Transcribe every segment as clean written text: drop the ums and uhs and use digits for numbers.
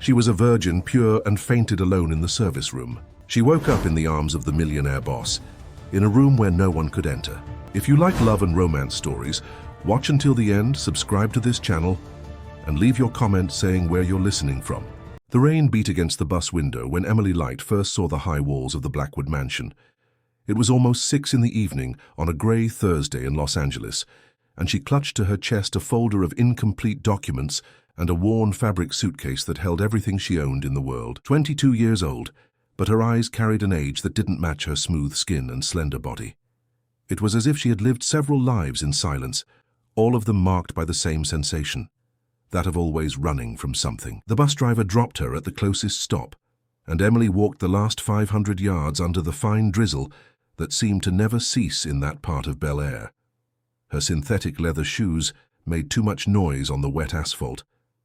She was a virgin, pure, and fainted alone in the service room. She woke up in the arms of the millionaire boss, in a room where no one could enter. If you like love and romance stories, watch until the end, subscribe to this channel, and leave your comment saying where you're listening from. The rain beat against the bus window when Emily Light first saw the high walls of the Blackwood mansion. It was almost 6 in the evening on a grey Thursday in Los Angeles, and she clutched to her chest a folder of incomplete documents and a worn fabric suitcase that held everything she owned in the world. 22 years old, but her eyes carried an age that didn't match her smooth skin and slender body. It was as if she had lived several lives in silence, all of them marked by the same sensation, that of always running from something. The bus driver dropped her at the closest stop, and Emily walked the last 500 yards under the fine drizzle that seemed to never cease in that part of Bel Air. Her synthetic leather shoes made too much noise on the wet asphalt,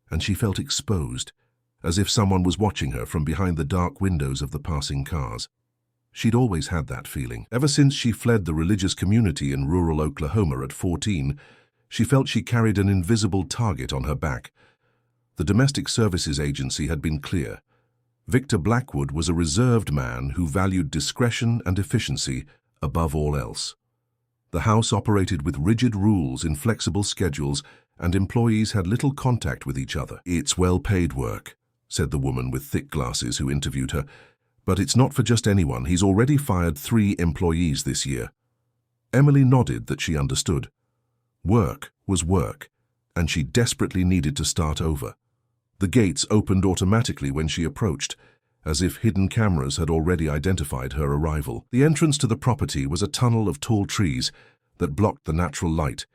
and she felt exposed, as if someone was watching her from behind the dark windows of the passing cars. She'd always had that feeling. Ever since she fled the religious community in rural Oklahoma at 14, she felt she carried an invisible target on her back. The domestic services agency had been clear. Victor Blackwood was a reserved man who valued discretion and efficiency above all else. The house operated with rigid rules, inflexible schedules, and employees had little contact with each other. "It's well-paid work," said the woman with thick glasses who interviewed her, "but it's not for just anyone. He's already fired 3 employees this year." Emily nodded that she understood. Work was work, and she desperately needed to start over. The gates opened automatically when she approached, as if hidden cameras had already identified her arrival. The entrance to the property was a tunnel of tall trees that blocked the natural light,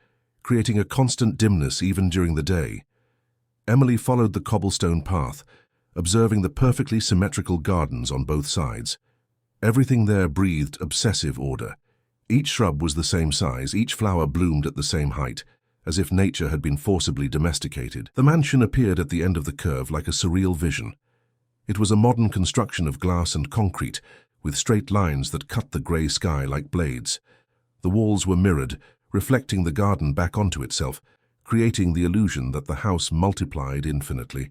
creating a constant dimness even during the day. Emily followed the cobblestone path, observing the perfectly symmetrical gardens on both sides. Everything there breathed obsessive order. Each shrub was the same size, each flower bloomed at the same height, as if nature had been forcibly domesticated. The mansion appeared at the end of the curve like a surreal vision. It was a modern construction of glass and concrete, with straight lines that cut the grey sky like blades. The walls were mirrored, reflecting the garden back onto itself, creating the illusion that the house multiplied infinitely.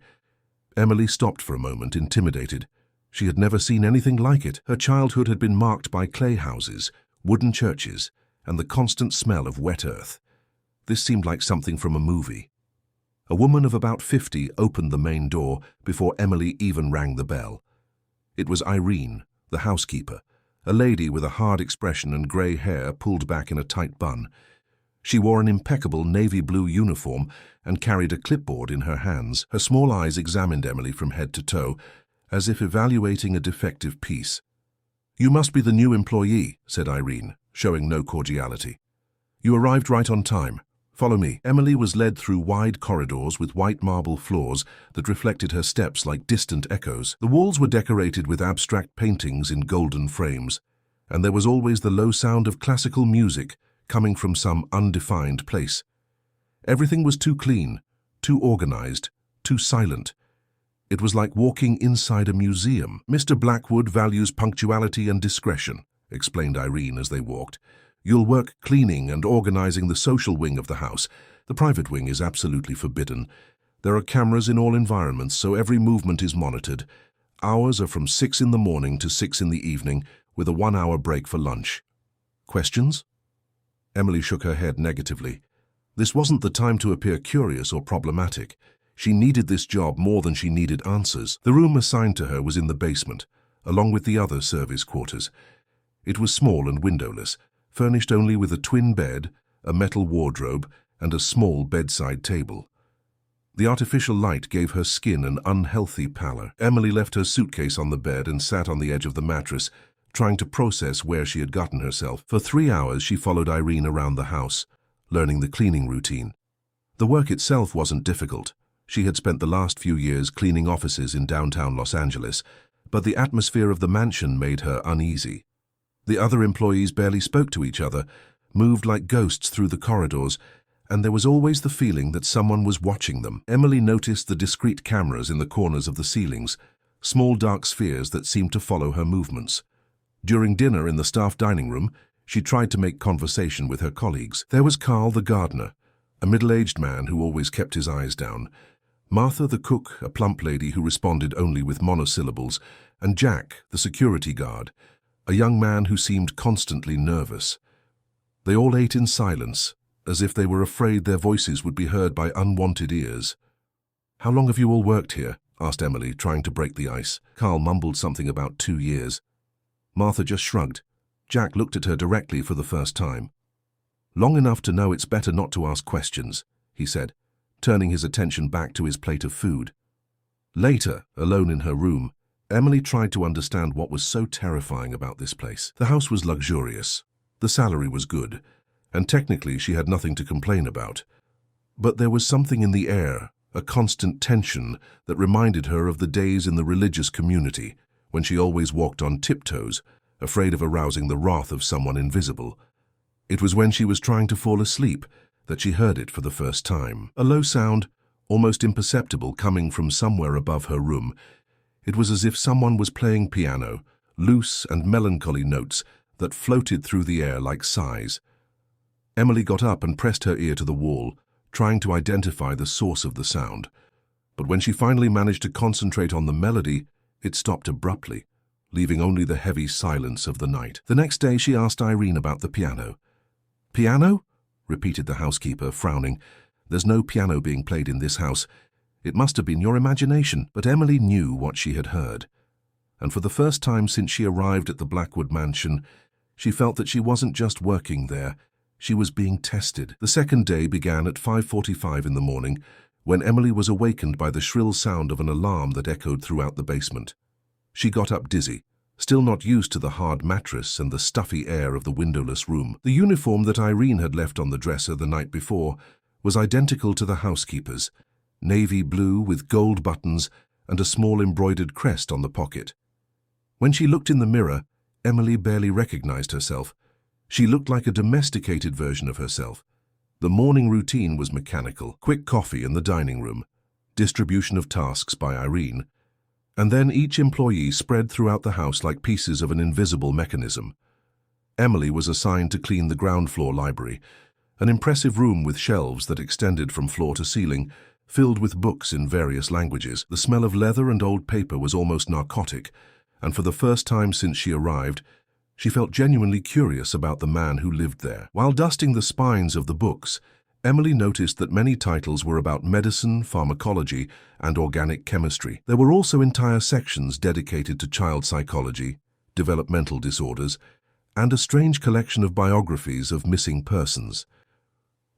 Emily stopped for a moment, intimidated. She had never seen anything like it. Her childhood had been marked by clay houses, wooden churches, and the constant smell of wet earth. This seemed like something from a movie. A woman of about 50 opened the main door before Emily even rang the bell. It was Irene, the housekeeper, a lady with a hard expression and grey hair pulled back in a tight bun. She wore an impeccable navy blue uniform and carried a clipboard in her hands. Her small eyes examined Emily from head to toe, as if evaluating a defective piece. "You must be the new employee," said Irene, showing no cordiality. "You arrived right on time. Follow me." Emily was led through wide corridors with white marble floors that reflected her steps like distant echoes. The walls were decorated with abstract paintings in golden frames, and there was always the low sound of classical music coming from some undefined place. Everything was too clean, too organized, too silent. It was like walking inside a museum. "Mr. Blackwood values punctuality and discretion," explained Irene as they walked. "You'll work cleaning and organizing the social wing of the house. The private wing is absolutely forbidden. There are cameras in all environments, so every movement is monitored. Hours are from 6 in the morning to 6 in the evening, with a 1-hour break for lunch." "Questions?" Emily shook her head negatively. This wasn't the time to appear curious or problematic. She needed this job more than she needed answers. The room assigned to her was in the basement, along with the other service quarters. It was small and windowless, furnished only with a twin bed, a metal wardrobe, and a small bedside table. The artificial light gave her skin an unhealthy pallor. Emily left her suitcase on the bed and sat on the edge of the mattress, trying to process where she had gotten herself. For 3 hours she followed Irene around the house, learning the cleaning routine. The work itself wasn't difficult. She had spent the last few years cleaning offices in downtown Los Angeles, but the atmosphere of the mansion made her uneasy. The other employees barely spoke to each other, moved like ghosts through the corridors, and there was always the feeling that someone was watching them. Emily noticed the discreet cameras in the corners of the ceilings, small dark spheres that seemed to follow her movements. During dinner in the staff dining room, she tried to make conversation with her colleagues. There was Carl the gardener, a middle-aged man who always kept his eyes down. Martha, the cook, a plump lady who responded only with monosyllables, and Jack, the security guard, a young man who seemed constantly nervous. They all ate in silence, as if they were afraid their voices would be heard by unwanted ears. "How long have you all worked here?" asked Emily, trying to break the ice. Carl mumbled something about 2 years. Martha just shrugged. Jack looked at her directly for the first time. "Long enough to know it's better not to ask questions," he said, turning his attention back to his plate of food. Later, alone in her room, Emily tried to understand what was so terrifying about this place. The house was luxurious, the salary was good, and technically she had nothing to complain about. But there was something in the air, a constant tension that reminded her of the days in the religious community, when she always walked on tiptoes, afraid of arousing the wrath of someone invisible. It was when she was trying to fall asleep that she heard it for the first time. A low sound, almost imperceptible, coming from somewhere above her room. It was as if someone was playing piano, loose and melancholy notes that floated through the air like sighs. Emily got up and pressed her ear to the wall, trying to identify the source of the sound. But when she finally managed to concentrate on the melody, it stopped abruptly, leaving only the heavy silence of the night. The next day she asked Irene about the piano. "Piano?" repeated the housekeeper, frowning. "There's no piano being played in this house. It must have been your imagination." But Emily knew what she had heard. And for the first time since she arrived at the Blackwood mansion, she felt that she wasn't just working there, she was being tested. The second day began at 5:45 in the morning, when Emily was awakened by the shrill sound of an alarm that echoed throughout the basement. She got up dizzy, still not used to the hard mattress and the stuffy air of the windowless room. The uniform that Irene had left on the dresser the night before was identical to the housekeeper's, navy blue with gold buttons and a small embroidered crest on the pocket. When she looked in the mirror, Emily barely recognized herself. She looked like a domesticated version of herself. The morning routine was mechanical: quick coffee in the dining room, distribution of tasks by Irene, and then each employee spread throughout the house like pieces of an invisible mechanism. Emily was assigned to clean the ground floor library, an impressive room with shelves that extended from floor to ceiling, filled with books in various languages. The smell of leather and old paper was almost narcotic, and for the first time since she arrived, she felt genuinely curious about the man who lived there. While dusting the spines of the books, Emily noticed that many titles were about medicine, pharmacology, and organic chemistry. There were also entire sections dedicated to child psychology, developmental disorders, and a strange collection of biographies of missing persons.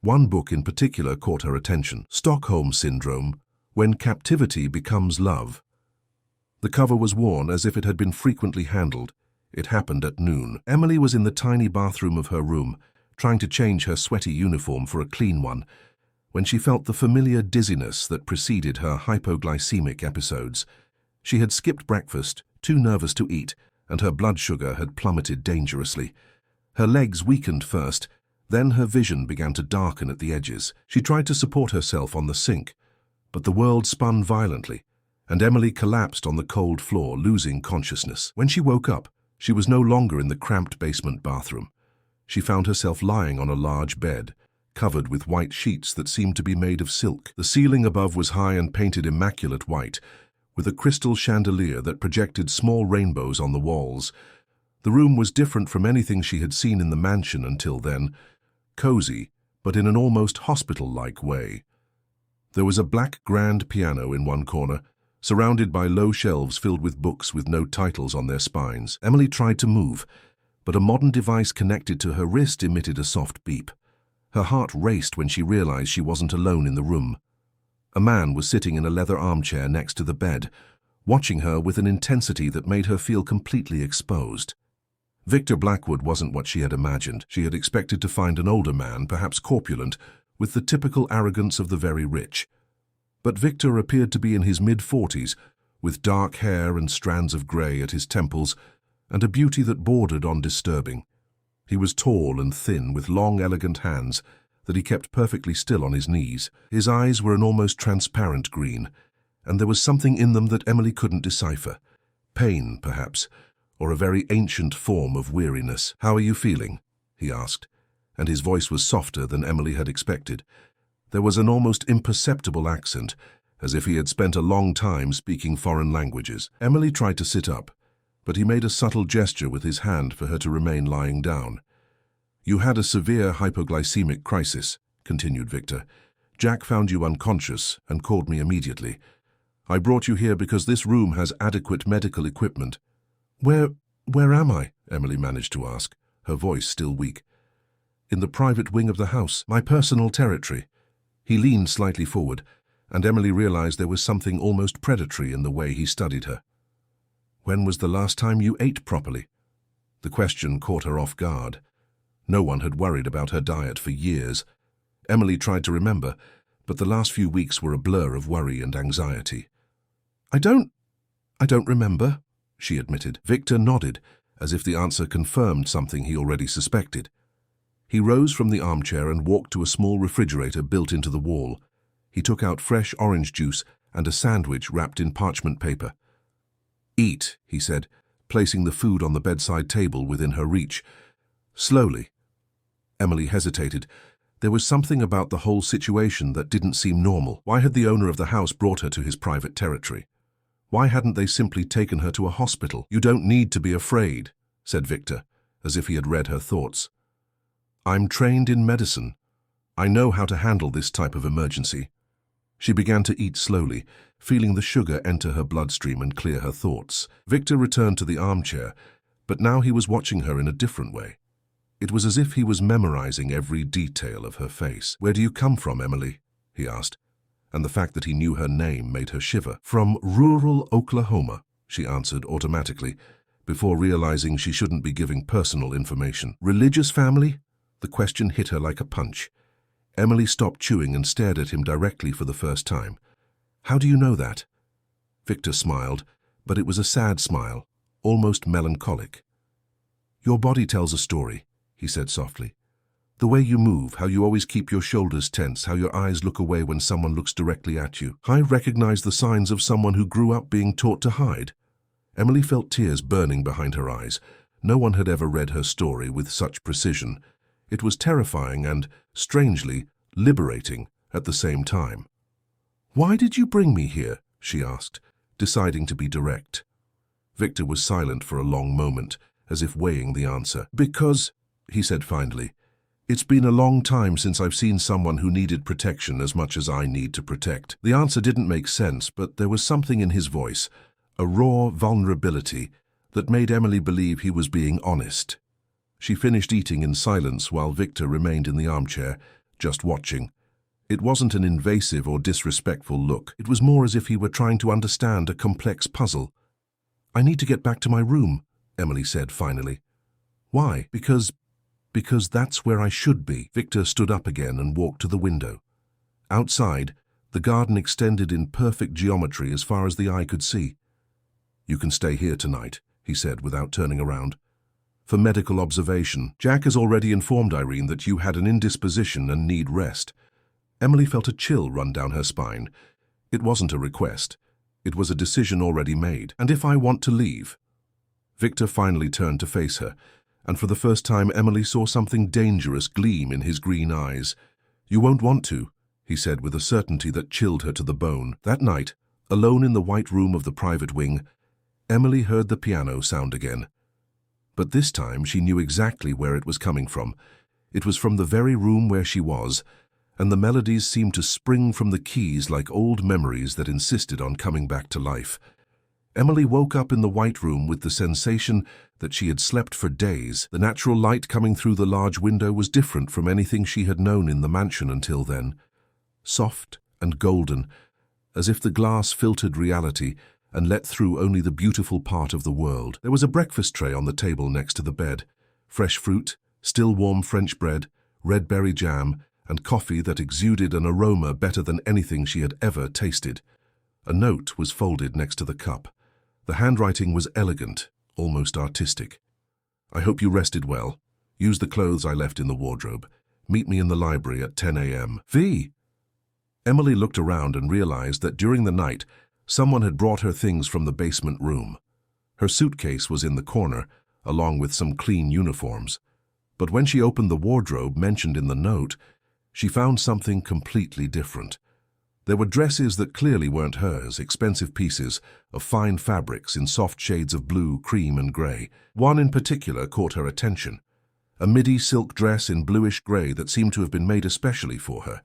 One book in particular caught her attention: Stockholm Syndrome, When Captivity Becomes Love. The cover was worn as if it had been frequently handled. It happened at noon. Emily was in the tiny bathroom of her room, trying to change her sweaty uniform for a clean one, when she felt the familiar dizziness that preceded her hypoglycemic episodes. She had skipped breakfast, too nervous to eat, and her blood sugar had plummeted dangerously. Her legs weakened first, then her vision began to darken at the edges. She tried to support herself on the sink, but the world spun violently, and Emily collapsed on the cold floor, losing consciousness. When she woke up, she was no longer in the cramped basement bathroom. She found herself lying on a large bed, covered with white sheets that seemed to be made of silk. The ceiling above was high and painted immaculate white, with a crystal chandelier that projected small rainbows on the walls. The room was different from anything she had seen in the mansion until then, cozy, but in an almost hospital-like way. There was a black grand piano in one corner, surrounded by low shelves filled with books with no titles on their spines. Emily tried to move, but a modern device connected to her wrist emitted a soft beep. Her heart raced when she realized she wasn't alone in the room. A man was sitting in a leather armchair next to the bed, watching her with an intensity that made her feel completely exposed. Victor Blackwood wasn't what she had imagined. She had expected to find an older man, perhaps corpulent, with the typical arrogance of the very rich. But Victor appeared to be in his mid-40s, with dark hair and strands of grey at his temples, and a beauty that bordered on disturbing. He was tall and thin, with long, elegant hands that he kept perfectly still on his knees. His eyes were an almost transparent green, and there was something in them that Emily couldn't decipher. Pain, perhaps, or a very ancient form of weariness. "How are you feeling?" he asked, and his voice was softer than Emily had expected. There was an almost imperceptible accent, as if he had spent a long time speaking foreign languages. Emily tried to sit up, but he made a subtle gesture with his hand for her to remain lying down. "You had a severe hypoglycemic crisis," continued Victor. "Jack found you unconscious and called me immediately. I brought you here because this room has adequate medical equipment." Where am I?" Emily managed to ask, her voice still weak. "In the private wing of the house, my personal territory." He leaned slightly forward, and Emily realized there was something almost predatory in the way he studied her. "When was the last time you ate properly?" The question caught her off guard. No one had worried about her diet for years. Emily tried to remember, but the last few weeks were a blur of worry and anxiety. I don't remember," she admitted. Victor nodded, as if the answer confirmed something he already suspected. He rose from the armchair and walked to a small refrigerator built into the wall. He took out fresh orange juice and a sandwich wrapped in parchment paper. "Eat," he said, placing the food on the bedside table within her reach. "Slowly." Emily hesitated. There was something about the whole situation that didn't seem normal. Why had the owner of the house brought her to his private territory? Why hadn't they simply taken her to a hospital? "You don't need to be afraid," said Victor, as if he had read her thoughts. "I'm trained in medicine. I know how to handle this type of emergency." She began to eat slowly, feeling the sugar enter her bloodstream and clear her thoughts. Victor returned to the armchair, but now he was watching her in a different way. It was as if he was memorizing every detail of her face. "Where do you come from, Emily?" he asked, and the fact that he knew her name made her shiver. "From rural Oklahoma," she answered automatically, before realizing she shouldn't be giving personal information. "Religious family?" The question hit her like a punch. Emily stopped chewing and stared at him directly for the first time. "How do you know that?" Victor smiled, but it was a sad smile, almost melancholic. "Your body tells a story," he said softly. "The way you move, how you always keep your shoulders tense, how your eyes look away when someone looks directly at you. I recognize the signs of someone who grew up being taught to hide." Emily felt tears burning behind her eyes. No one had ever read her story with such precision. It was terrifying and, strangely, liberating at the same time. "Why did you bring me here?" she asked, deciding to be direct. Victor was silent for a long moment, as if weighing the answer. "Because," he said finally, "it's been a long time since I've seen someone who needed protection as much as I need to protect." The answer didn't make sense, but there was something in his voice, a raw vulnerability, that made Emily believe he was being honest. She finished eating in silence while Victor remained in the armchair, just watching. It wasn't an invasive or disrespectful look. It was more as if he were trying to understand a complex puzzle. "I need to get back to my room," Emily said finally. "Why?" Because that's where I should be." Victor stood up again and walked to the window. Outside, the garden extended in perfect geometry as far as the eye could see. "You can stay here tonight," he said without turning around. "For medical observation. Jack has already informed Irene that you had an indisposition and need rest." Emily felt a chill run down her spine. It wasn't a request. It was a decision already made. "And if I want to leave?" Victor finally turned to face her, and for the first time Emily saw something dangerous gleam in his green eyes. "You won't want to," he said with a certainty that chilled her to the bone. That night, alone in the white room of the private wing, Emily heard the piano sound again. But this time she knew exactly where it was coming from. It was from the very room where she was, and the melodies seemed to spring from the keys like old memories that insisted on coming back to life. Emily woke up in the white room with the sensation that she had slept for days. The natural light coming through the large window was different from anything she had known in the mansion until then. Soft and golden, as if the glass filtered reality and let through only the beautiful part of the world. There was a breakfast tray on the table next to the bed. Fresh fruit, still warm French bread, red berry jam, and coffee that exuded an aroma better than anything she had ever tasted. A note was folded next to the cup. The handwriting was elegant, almost artistic. "I hope you rested well. Use the clothes I left in the wardrobe. Meet me in the library at 10 a.m. V." Emily looked around and realized that during the night, someone had brought her things from the basement room. Her suitcase was in the corner, along with some clean uniforms. But when she opened the wardrobe mentioned in the note, she found something completely different. There were dresses that clearly weren't hers, expensive pieces of fine fabrics in soft shades of blue, cream, and grey. One in particular caught her attention. A midi silk dress in bluish grey that seemed to have been made especially for her.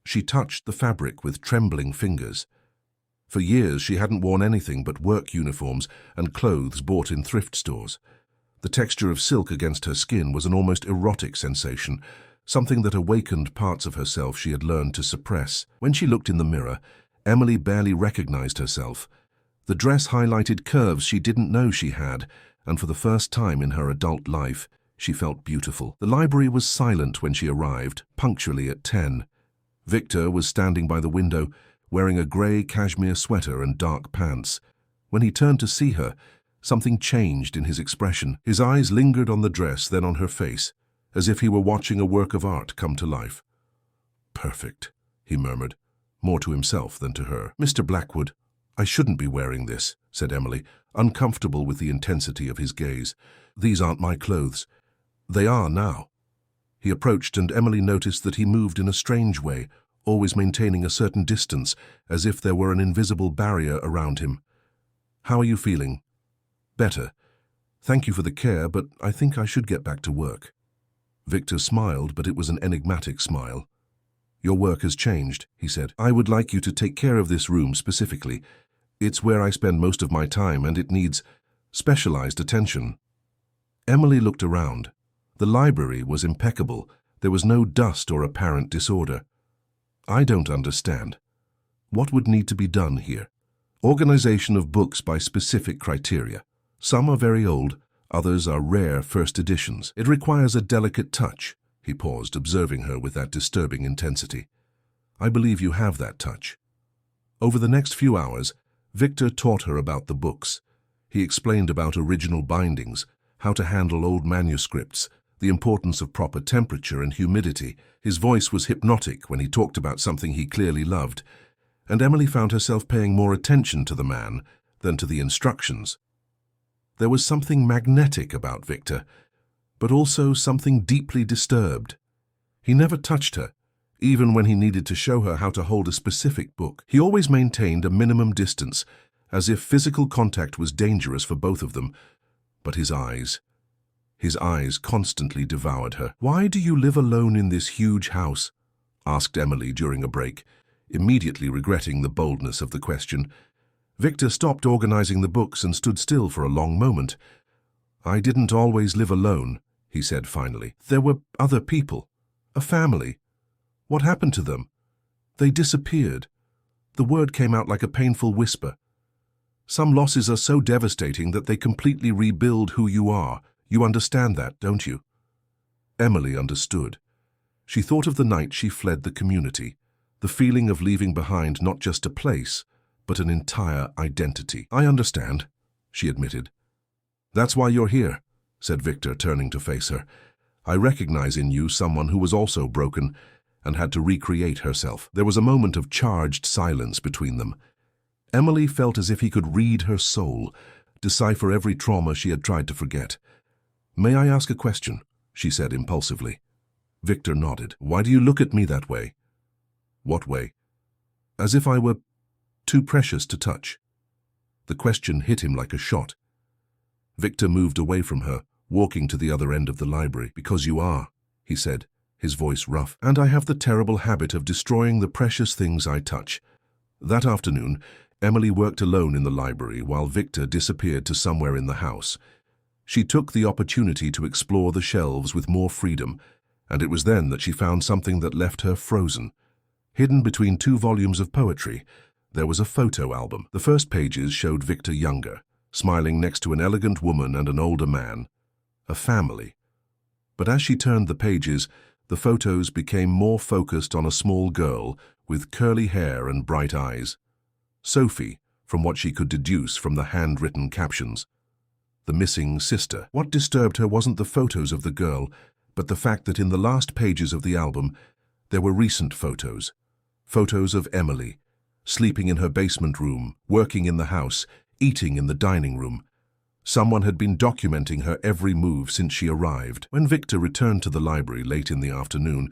She touched the fabric with trembling fingers. For years she hadn't worn anything but work uniforms and clothes bought in thrift stores. The texture of silk against her skin was an almost erotic sensation, something that awakened parts of herself she had learned to suppress. When she looked in the mirror, Emily barely recognized herself. The dress highlighted curves she didn't know she had, and for the first time in her adult life, she felt beautiful. The library was silent when she arrived, punctually at 10. Victor was standing by the window, wearing a grey cashmere sweater and dark pants. When he turned to see her, something changed in his expression. His eyes lingered on the dress, then on her face, as if he were watching a work of art come to life. "Perfect," he murmured, more to himself than to her. "Mr. Blackwood, I shouldn't be wearing this," said Emily, uncomfortable with the intensity of his gaze. "These aren't my clothes. They are now." He approached, and Emily noticed that he moved in a strange way, always maintaining a certain distance, as if there were an invisible barrier around him. "How are you feeling?" "Better. Thank you for the care, but I think I should get back to work." Victor smiled, but it was an enigmatic smile. "Your work has changed," he said. "I would like you to take care of this room specifically. It's where I spend most of my time, and it needs specialized attention." Emily looked around. The library was impeccable. There was no dust or apparent disorder. "I don't understand. What would need to be done here?" "Organization of books by specific criteria. Some are very old, others are rare first editions. It requires a delicate touch." He paused, observing her with that disturbing intensity. "I believe you have that touch." Over the next few hours, Victor taught her about the books. He explained about original bindings, how to handle old manuscripts, the importance of proper temperature and humidity. His voice was hypnotic when he talked about something he clearly loved, and Emily found herself paying more attention to the man than to the instructions. There was something magnetic about Victor, but also something deeply disturbed. He never touched her, even when he needed to show her how to hold a specific book. He always maintained a minimum distance, as if physical contact was dangerous for both of them. But his eyes constantly devoured her. "Why do you live alone in this huge house?" asked Emily during a break, immediately regretting the boldness of the question. Victor stopped organizing the books and stood still for a long moment. "I didn't always live alone," he said finally. "There were other people, a family. What happened to them? They disappeared." The word came out like a painful whisper. "Some losses are so devastating that they completely rebuild who you are. You understand that, don't you?" Emily understood. She thought of the night she fled the community, the feeling of leaving behind not just a place, but an entire identity. "I understand," she admitted. "That's why you're here," said Victor, turning to face her. "I recognize in you someone who was also broken and had to recreate herself." There was a moment of charged silence between them. Emily felt as if he could read her soul, decipher every trauma she had tried to forget. "May I ask a question?" she said impulsively. Victor nodded. "Why do you look at me that way?" "What way?" "As if I were too precious to touch." The question hit him like a shot. Victor moved away from her, walking to the other end of the library. "Because you are," he said, his voice rough. "And I have the terrible habit of destroying the precious things I touch." That afternoon, Emily worked alone in the library while Victor disappeared to somewhere in the house. She took the opportunity to explore the shelves with more freedom, and it was then that she found something that left her frozen. Hidden between 2 volumes of poetry, there was a photo album. The first pages showed Victor younger, smiling next to an elegant woman and an older man. A family. But as she turned the pages, the photos became more focused on a small girl with curly hair and bright eyes. Sophie, from what she could deduce from the handwritten captions. The missing sister. What disturbed her wasn't the photos of the girl, but the fact that in the last pages of the album, there were recent photos. Photos of Emily, sleeping in her basement room, working in the house, eating in the dining room. Someone had been documenting her every move since she arrived. When Victor returned to the library late in the afternoon,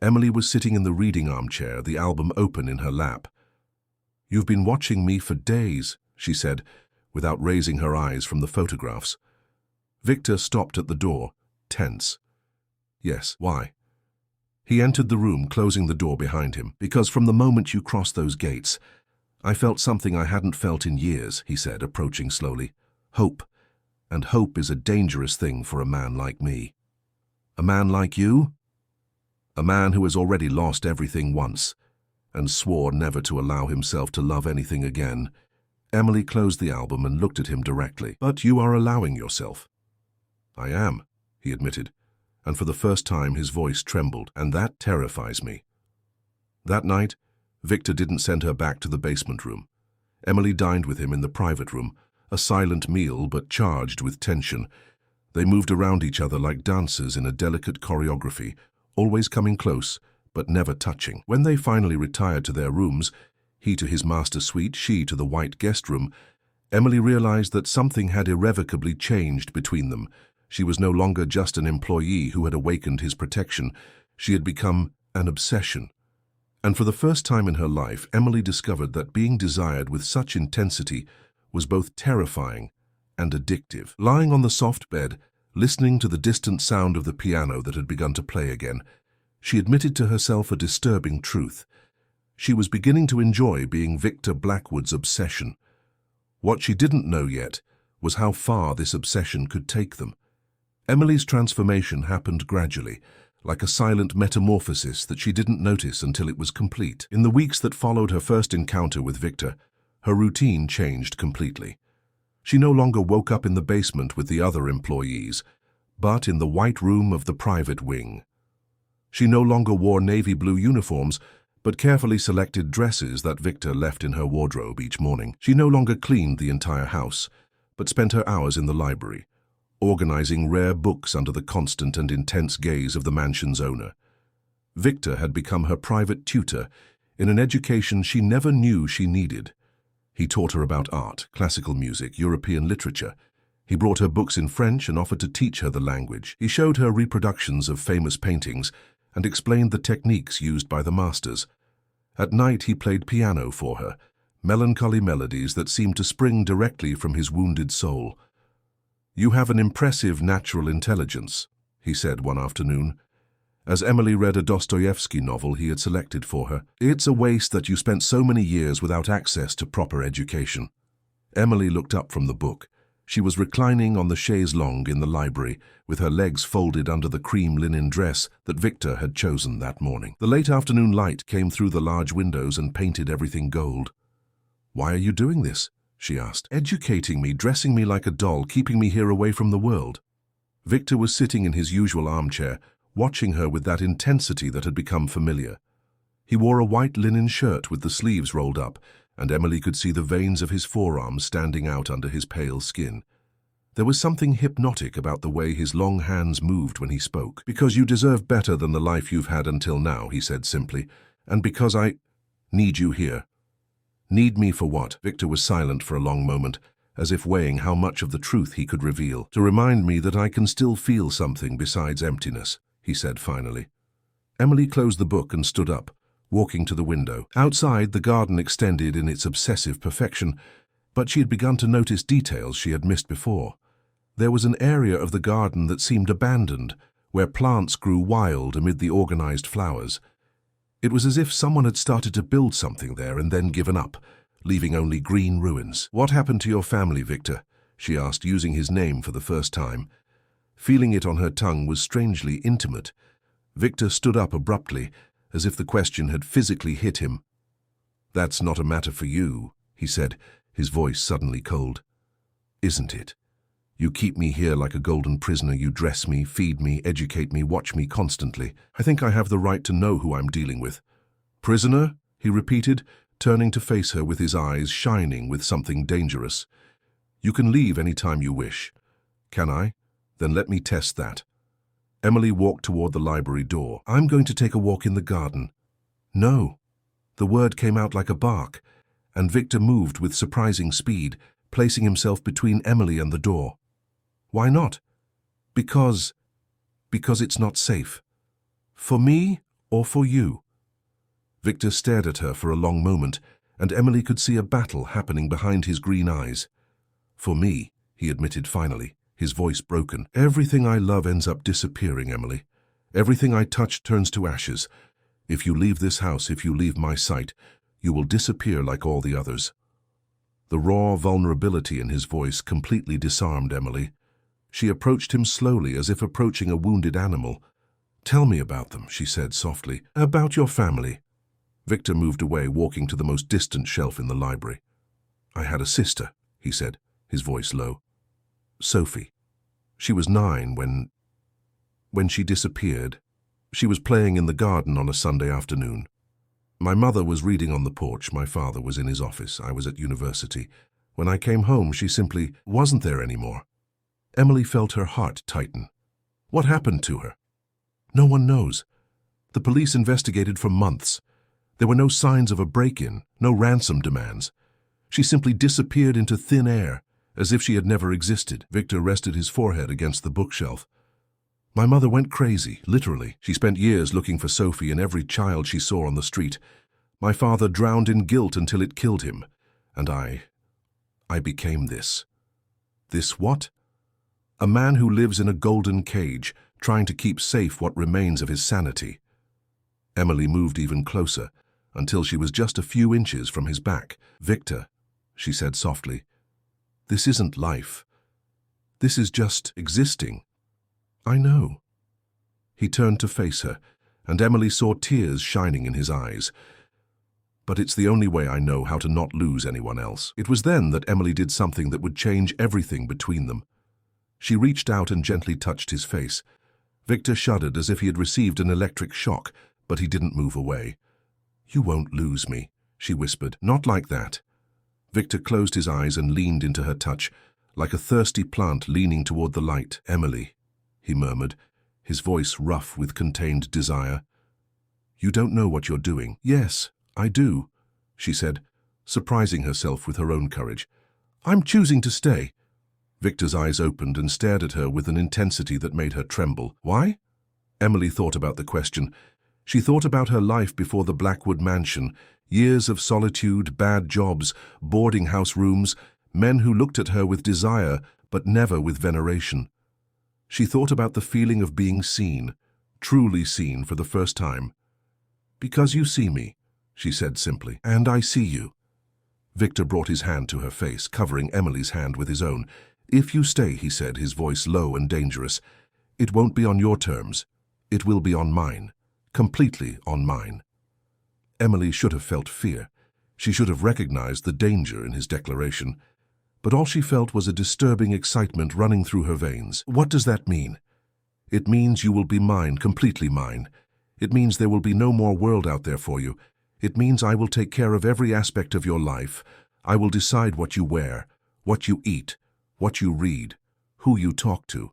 Emily was sitting in the reading armchair, the album open in her lap. "You've been watching me for days," she said, without raising her eyes from the photographs. Victor stopped at the door, tense. "Yes, why?" He entered the room, closing the door behind him. "Because from the moment you crossed those gates, I felt something I hadn't felt in years," he said, approaching slowly. "Hope. And hope is a dangerous thing for a man like me." "A man like you?" "A man who has already lost everything once and swore never to allow himself to love anything again." Emily closed the album and looked at him directly. "But you are allowing yourself." "I am," he admitted, and for the first time his voice trembled, "and that terrifies me." That night, Victor didn't send her back to the basement room. Emily dined with him in the private room, a silent meal but charged with tension. They moved around each other like dancers in a delicate choreography, always coming close, but never touching. When they finally retired to their rooms, he to his master suite, she to the white guest room, Emily realized that something had irrevocably changed between them. She was no longer just an employee who had awakened his protection. She had become an obsession. And for the first time in her life, Emily discovered that being desired with such intensity was both terrifying and addictive. Lying on the soft bed, listening to the distant sound of the piano that had begun to play again, she admitted to herself a disturbing truth. She was beginning to enjoy being Victor Blackwood's obsession. What she didn't know yet was how far this obsession could take them. Emily's transformation happened gradually, like a silent metamorphosis that she didn't notice until it was complete. In the weeks that followed her first encounter with Victor, her routine changed completely. She no longer woke up in the basement with the other employees, but in the white room of the private wing. She no longer wore navy blue uniforms, but carefully selected dresses that Victor left in her wardrobe each morning. She no longer cleaned the entire house, but spent her hours in the library, organizing rare books under the constant and intense gaze of the mansion's owner. Victor had become her private tutor in an education she never knew she needed. He taught her about art, classical music, European literature. He brought her books in French and offered to teach her the language. He showed her reproductions of famous paintings and explained the techniques used by the masters. At night he played piano for her, melancholy melodies that seemed to spring directly from his wounded soul. "You have an impressive natural intelligence," he said one afternoon, as Emily read a Dostoevsky novel he had selected for her. "It's a waste that you spent so many years without access to proper education." Emily looked up from the book. She was reclining on the chaise longue in the library, with her legs folded under the cream linen dress that Victor had chosen that morning. The late afternoon light came through the large windows and painted everything gold. "Why are you doing this?" she asked. "Educating me, dressing me like a doll, keeping me here away from the world." Victor was sitting in his usual armchair, watching her with that intensity that had become familiar. He wore a white linen shirt with the sleeves rolled up, and Emily could see the veins of his forearms standing out under his pale skin. There was something hypnotic about the way his long hands moved when he spoke. "Because you deserve better than the life you've had until now," he said simply, "and because I need you here." "Need me for what?" Victor was silent for a long moment, as if weighing how much of the truth he could reveal. "To remind me that I can still feel something besides emptiness," he said finally. Emily closed the book and stood up, walking to the window. Outside, the garden extended in its obsessive perfection, but she had begun to notice details she had missed before. There was an area of the garden that seemed abandoned, where plants grew wild amid the organized flowers. It was as if someone had started to build something there and then given up, leaving only green ruins. "What happened to your family, Victor?" she asked, using his name for the first time. Feeling it on her tongue was strangely intimate. Victor stood up abruptly, as if the question had physically hit him. "That's not a matter for you," he said, his voice suddenly cold. "Isn't it? You keep me here like a golden prisoner. You dress me, feed me, educate me, watch me constantly. I think I have the right to know who I'm dealing with." "Prisoner?" he repeated, turning to face her with his eyes shining with something dangerous. "You can leave any time you wish." "Can I? Then let me test that." Emily walked toward the library door. "I'm going to take a walk in the garden." "No." The word came out like a bark, and Victor moved with surprising speed, placing himself between Emily and the door. "Why not?" Because it's not safe. For me or for you?" Victor stared at her for a long moment, and Emily could see a battle happening behind his green eyes. "For me," he admitted finally, his voice broken. "Everything I love ends up disappearing, Emily. Everything I touch turns to ashes. If you leave this house, if you leave my sight, you will disappear like all the others." The raw vulnerability in his voice completely disarmed Emily. She approached him slowly, as if approaching a wounded animal. "Tell me about them," she said softly. "About your family." Victor moved away, walking to the most distant shelf in the library. "I had a sister," he said, his voice low. "Sophie. She was 9 when she disappeared. She was playing in the garden on a Sunday afternoon. My mother was reading on the porch, my father was in his office, I was at university. When I came home, she simply wasn't there anymore." Emily felt her heart tighten. What happened to her? No one knows. The police investigated for months. There were no signs of a break-in, no ransom demands. She simply disappeared into thin air, as if she had never existed. Victor rested his forehead against the bookshelf. "My mother went crazy, literally. She spent years looking for Sophie and every child she saw on the street. My father drowned in guilt until it killed him. And I became this." "This what?" "A man who lives in a golden cage, trying to keep safe what remains of his sanity." Emily moved even closer, until she was just a few inches from his back. "Victor," she said softly, "this isn't life. This is just existing." "I know." He turned to face her, and Emily saw tears shining in his eyes. "But it's the only way I know how to not lose anyone else." It was then that Emily did something that would change everything between them. She reached out and gently touched his face. Victor shuddered as if he had received an electric shock, but he didn't move away. "You won't lose me," she whispered. "Not like that." Victor closed his eyes and leaned into her touch, like a thirsty plant leaning toward the light. "Emily," he murmured, his voice rough with contained desire. "You don't know what you're doing." "Yes, I do," she said, surprising herself with her own courage. "I'm choosing to stay." Victor's eyes opened and stared at her with an intensity that made her tremble. "Why?" Emily thought about the question. She thought about her life before the Blackwood mansion, years of solitude, bad jobs, boarding house rooms, men who looked at her with desire but never with veneration. She thought about the feeling of being seen, truly seen for the first time. "Because you see me," she said simply, "and I see you." Victor brought his hand to her face, covering Emily's hand with his own. "If you stay," he said, his voice low and dangerous, "it won't be on your terms. It will be on mine. Completely on mine." Emily should have felt fear. She should have recognized the danger in his declaration. But all she felt was a disturbing excitement running through her veins. "What does that mean?" "It means you will be mine, completely mine. It means there will be no more world out there for you. It means I will take care of every aspect of your life. I will decide what you wear, what you eat, what you read, who you talk to."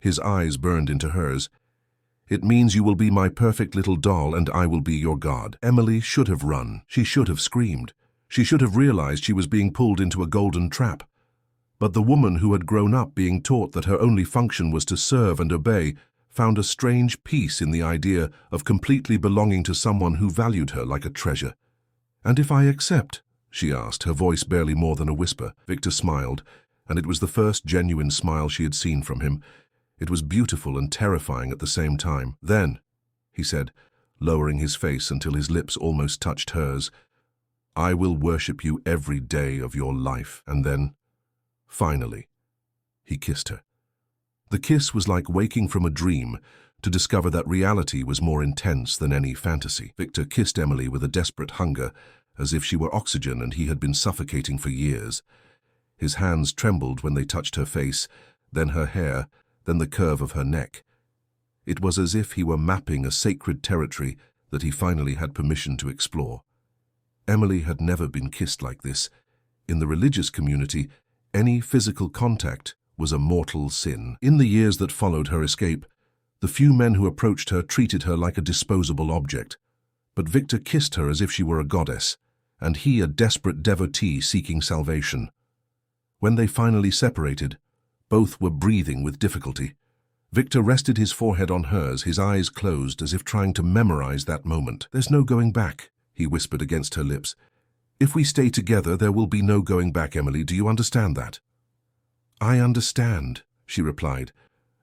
His eyes burned into hers. "It means you will be my perfect little doll and I will be your god." Emily should have run. She should have screamed. She should have realized she was being pulled into a golden trap. But the woman who had grown up being taught that her only function was to serve and obey found a strange peace in the idea of completely belonging to someone who valued her like a treasure. "And if I accept?" she asked, her voice barely more than a whisper. Victor smiled, and it was the first genuine smile she had seen from him. It was beautiful and terrifying at the same time. "Then," he said, lowering his face until his lips almost touched hers, "I will worship you every day of your life." And then, finally, he kissed her. The kiss was like waking from a dream to discover that reality was more intense than any fantasy. Victor kissed Emily with a desperate hunger, as if she were oxygen and he had been suffocating for years. His hands trembled when they touched her face, then her hair, then the curve of her neck. It was as if he were mapping a sacred territory that he finally had permission to explore. Emily had never been kissed like this. In the religious community, any physical contact was a mortal sin. In the years that followed her escape, the few men who approached her treated her like a disposable object. But Victor kissed her as if she were a goddess, and he a desperate devotee seeking salvation. When they finally separated, both were breathing with difficulty. Victor rested his forehead on hers, his eyes closed as if trying to memorize that moment. "There's no going back," he whispered against her lips. "If we stay together, there will be no going back, Emily. Do you understand that?" "I understand," she replied,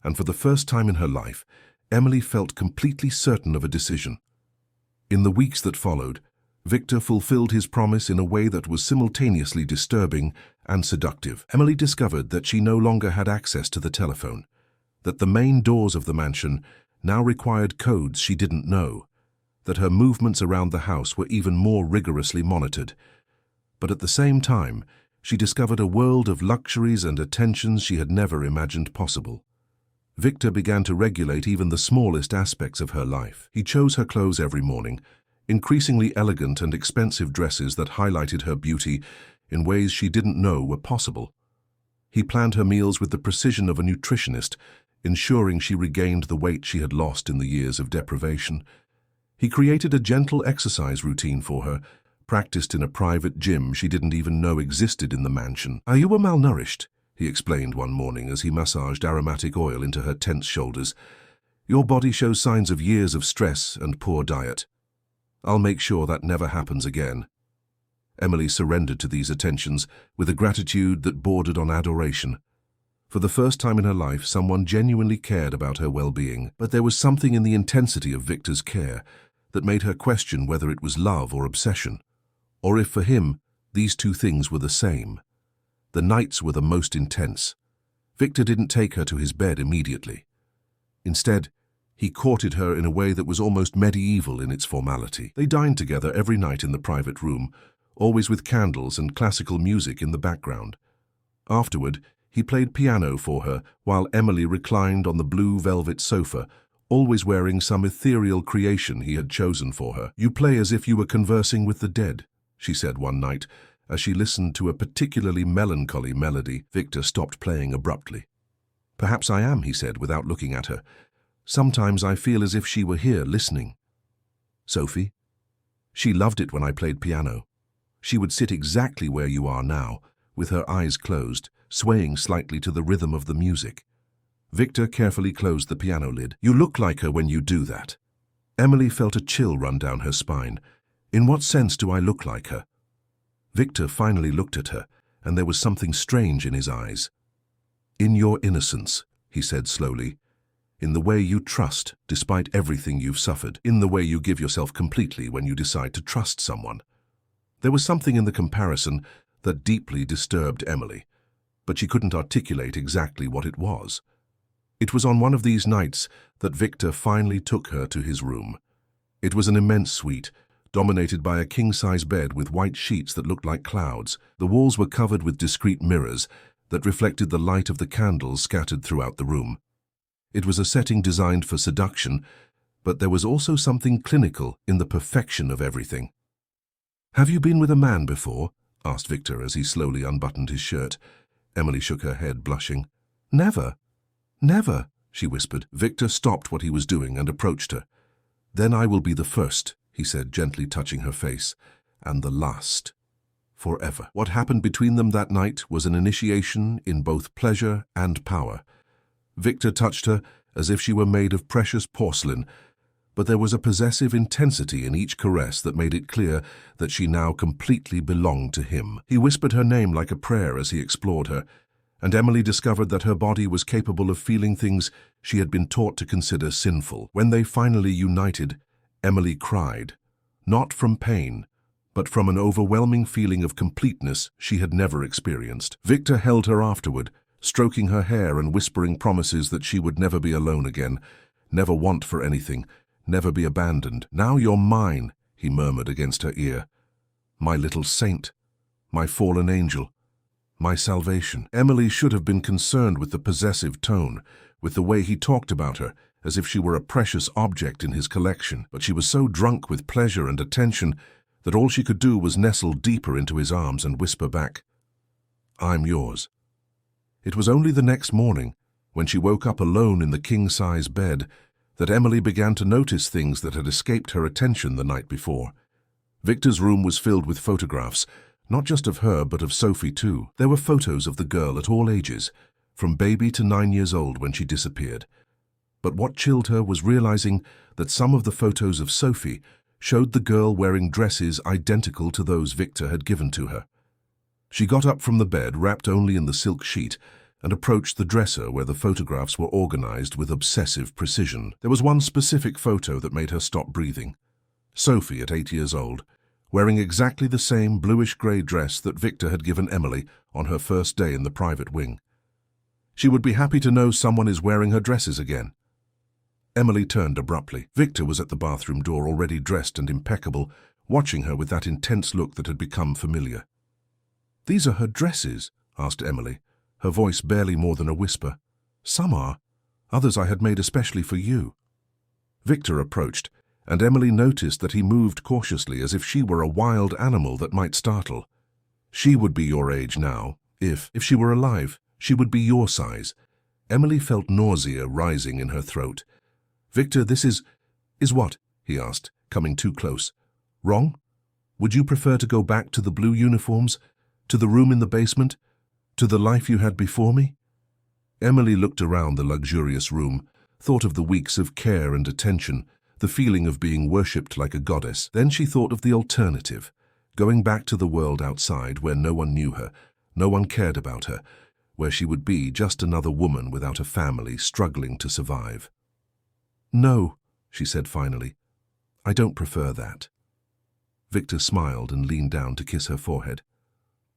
and for the first time in her life, Emily felt completely certain of a decision. In the weeks that followed, Victor fulfilled his promise in a way that was simultaneously disturbing and seductive. Emily discovered that she no longer had access to the telephone, that the main doors of the mansion now required codes she didn't know, that her movements around the house were even more rigorously monitored. But at the same time, she discovered a world of luxuries and attentions she had never imagined possible. Victor began to regulate even the smallest aspects of her life. He chose her clothes every morning, increasingly elegant and expensive dresses that highlighted her beauty in ways she didn't know were possible. He planned her meals with the precision of a nutritionist, ensuring she regained the weight she had lost in the years of deprivation. He created a gentle exercise routine for her, practiced in a private gym she didn't even know existed in the mansion. "Are you malnourished?" he explained one morning as he massaged aromatic oil into her tense shoulders. "Your body shows signs of years of stress and poor diet. I'll make sure that never happens again." Emily surrendered to these attentions with a gratitude that bordered on adoration. For the first time in her life, someone genuinely cared about her well-being. But there was something in the intensity of Victor's care that made her question whether it was love or obsession, or if for him these two things were the same. The nights were the most intense. Victor didn't take her to his bed immediately. Instead, he courted her in a way that was almost medieval in its formality. They dined together every night in the private room, always with candles and classical music in the background. Afterward, he played piano for her while Emily reclined on the blue velvet sofa, always wearing some ethereal creation he had chosen for her. "You play as if you were conversing with the dead," she said one night, as she listened to a particularly melancholy melody. Victor stopped playing abruptly. "Perhaps I am," he said without looking at her. "Sometimes I feel as if she were here listening." "Sophie? She loved it when I played piano. She would sit exactly where you are now, with her eyes closed, swaying slightly to the rhythm of the music." Victor carefully closed the piano lid. "You look like her when you do that." Emily felt a chill run down her spine. "In what sense do I look like her?" Victor finally looked at her, and there was something strange in his eyes. "In your innocence," he said slowly. "In the way you trust, despite everything you've suffered. In the way you give yourself completely when you decide to trust someone." There was something in the comparison that deeply disturbed Emily, but she couldn't articulate exactly what it was. It was on one of these nights that Victor finally took her to his room. It was an immense suite, dominated by a king-size bed with white sheets that looked like clouds. The walls were covered with discreet mirrors that reflected the light of the candles scattered throughout the room. It was a setting designed for seduction, but there was also something clinical in the perfection of everything. "Have you been with a man before?" asked Victor as he slowly unbuttoned his shirt. Emily shook her head, blushing. "Never. Never," she whispered. Victor stopped what he was doing and approached her. "Then I will be the first," he said, gently touching her face, "and the last. Forever." What happened between them that night was an initiation in both pleasure and power. Victor touched her as if she were made of precious porcelain, but there was a possessive intensity in each caress that made it clear that she now completely belonged to him. He whispered her name like a prayer as he explored her, and Emily discovered that her body was capable of feeling things she had been taught to consider sinful. When they finally united, Emily cried, not from pain, but from an overwhelming feeling of completeness she had never experienced. Victor held her afterward, stroking her hair and whispering promises that she would never be alone again, never want for anything, never be abandoned. "Now you're mine," he murmured against her ear. "My little saint, my fallen angel, my salvation." Emily should have been concerned with the possessive tone, with the way he talked about her, as if she were a precious object in his collection. But she was so drunk with pleasure and attention that all she could do was nestle deeper into his arms and whisper back, "I'm yours." It was only the next morning, when she woke up alone in the king-size bed, that Emily began to notice things that had escaped her attention the night before. Victor's room was filled with photographs, not just of her, but of Sophie too. There were photos of the girl at all ages, from baby to 9 years old when she disappeared. But what chilled her was realizing that some of the photos of Sophie showed the girl wearing dresses identical to those Victor had given to her. She got up from the bed, wrapped only in the silk sheet, and approached the dresser where the photographs were organized with obsessive precision. There was one specific photo that made her stop breathing. Sophie, at 8 years old, wearing exactly the same bluish-grey dress that Victor had given Emily on her first day in the private wing. She would be happy to know someone is wearing her dresses again. Emily turned abruptly. Victor was at the bathroom door, already dressed and impeccable, watching her with that intense look that had become familiar. "These are her dresses?" asked Emily, her voice barely more than a whisper. "Some are. Others I had made especially for you." Victor approached, and Emily noticed that he moved cautiously as if she were a wild animal that might startle. "She would be your age now. If she were alive, she would be your size." Emily felt nausea rising in her throat. "Victor, this is what?" he asked, coming too close. "Wrong? Would you prefer to go back to the blue uniforms? To the room in the basement? To the life you had before me?" Emily looked around the luxurious room, thought of the weeks of care and attention, the feeling of being worshipped like a goddess. Then she thought of the alternative, going back to the world outside where no one knew her, no one cared about her, where she would be just another woman without a family struggling to survive. "No," she said finally. "I don't prefer that." Victor smiled and leaned down to kiss her forehead.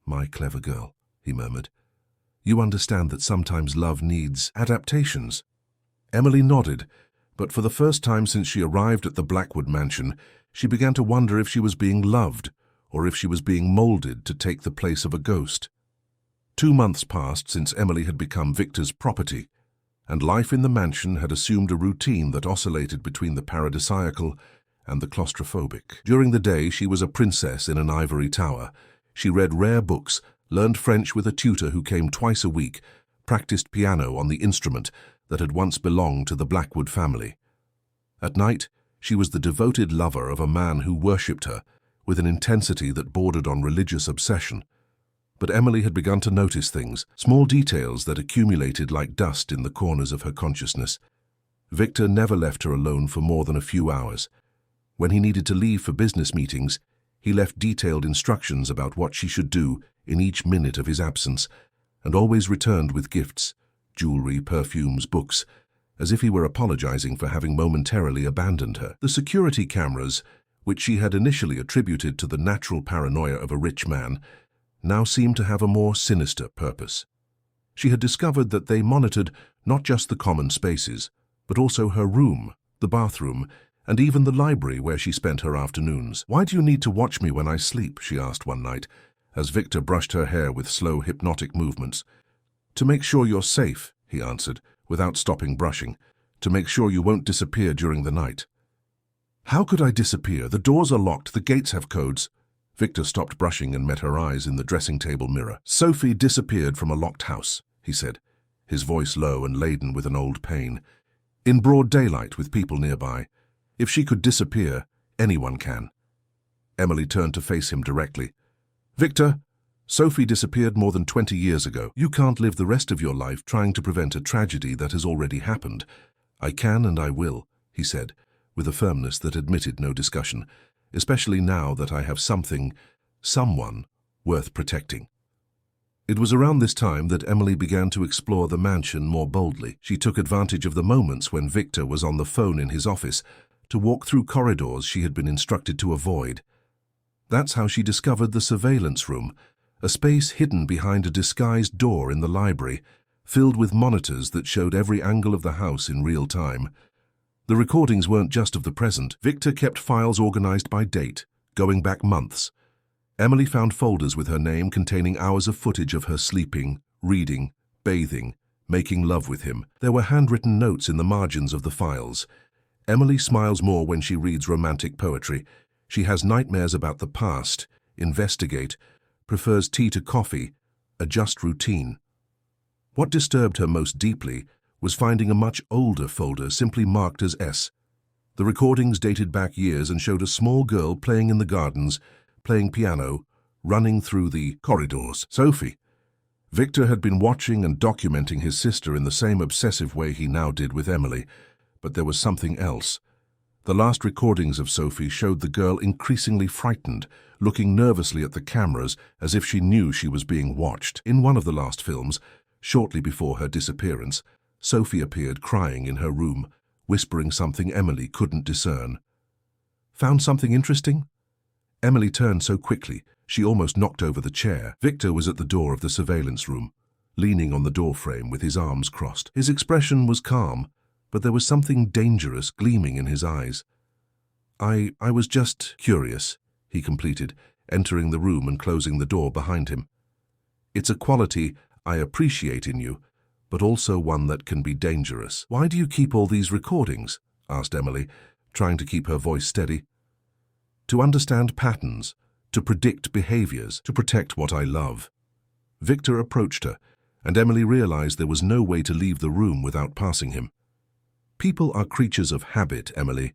"My clever girl," he murmured. "You understand that sometimes love needs adaptations." Emily nodded, but for the first time since she arrived at the Blackwood mansion, she began to wonder if she was being loved or if she was being molded to take the place of a ghost. 2 months passed since Emily had become Victor's property, and life in the mansion had assumed a routine that oscillated between the paradisiacal and the claustrophobic. During the day, she was a princess in an ivory tower. She read rare books, learned French with a tutor who came twice a week, practiced piano on the instrument that had once belonged to the Blackwood family. At night, she was the devoted lover of a man who worshipped her with an intensity that bordered on religious obsession. But Emily had begun to notice things, small details that accumulated like dust in the corners of her consciousness. Victor never left her alone for more than a few hours. When he needed to leave for business meetings, he left detailed instructions about what she should do in each minute of his absence, and always returned with gifts, jewelry, perfumes, books, as if he were apologizing for having momentarily abandoned her. The security cameras, which she had initially attributed to the natural paranoia of a rich man, now seemed to have a more sinister purpose. She had discovered that they monitored not just the common spaces, but also her room, the bathroom, and even the library where she spent her afternoons. "Why do you need to watch me when I sleep?" she asked one night, as Victor brushed her hair with slow, hypnotic movements. "To make sure you're safe," he answered, without stopping brushing. "To make sure you won't disappear during the night." "How could I disappear? The doors are locked, the gates have codes." Victor stopped brushing and met her eyes in the dressing table mirror. "Sophie disappeared from a locked house," he said, his voice low and laden with an old pain. "In broad daylight with people nearby. If she could disappear, anyone can." Emily turned to face him directly. "Victor, Sophie disappeared more than 20 years ago. You can't live the rest of your life trying to prevent a tragedy that has already happened." "I can and I will," he said, with a firmness that admitted no discussion, "especially now that I have someone worth protecting." It was around this time that Emily began to explore the mansion more boldly. She took advantage of the moments when Victor was on the phone in his office to walk through corridors she had been instructed to avoid. That's how she discovered the surveillance room, a space hidden behind a disguised door in the library, filled with monitors that showed every angle of the house in real time. The recordings weren't just of the present. Victor kept files organized by date, going back months. Emily found folders with her name containing hours of footage of her sleeping, reading, bathing, making love with him. There were handwritten notes in the margins of the files. "Emily smiles more when she reads romantic poetry. She has nightmares about the past, investigate, prefers tea to coffee, a just routine." What disturbed her most deeply was finding a much older folder simply marked as S. The recordings dated back years and showed a small girl playing in the gardens, playing piano, running through the corridors. Sophie. Victor had been watching and documenting his sister in the same obsessive way he now did with Emily, But there was something else. The last recordings of Sophie showed the girl increasingly frightened, looking nervously at the cameras as if she knew she was being watched. In one of the last films, shortly before her disappearance, Sophie appeared crying in her room, whispering something Emily couldn't discern. Found something interesting? Emily turned so quickly, she almost knocked over the chair. Victor was at the door of the surveillance room, leaning on the doorframe with his arms crossed. His expression was calm, but there was something dangerous gleaming in his eyes. I was just curious, he completed, entering the room and closing the door behind him. It's a quality I appreciate in you, but also one that can be dangerous. Why do you keep all these recordings? Asked Emily, trying to keep her voice steady. To understand patterns, to predict behaviors, to protect what I love. Victor approached her, and Emily realized there was no way to leave the room without passing him. People are creatures of habit, Emily.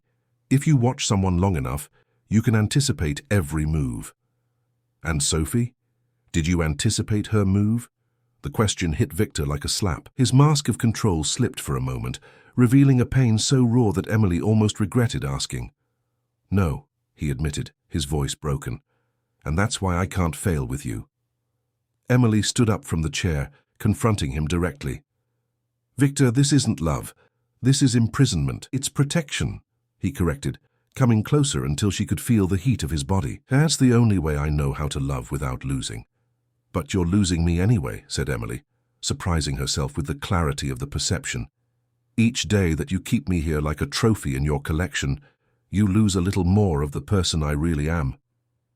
If you watch someone long enough, you can anticipate every move. And Sophie? Did you anticipate her move? The question hit Victor like a slap. His mask of control slipped for a moment, revealing a pain so raw that Emily almost regretted asking. No, he admitted, his voice broken. And that's why I can't fail with you. Emily stood up from the chair, confronting him directly. Victor, this isn't love. This is imprisonment. It's protection, he corrected, coming closer until she could feel the heat of his body. That's the only way I know how to love without losing. But you're losing me anyway, said Emily, surprising herself with the clarity of the perception. Each day that you keep me here like a trophy in your collection, you lose a little more of the person I really am.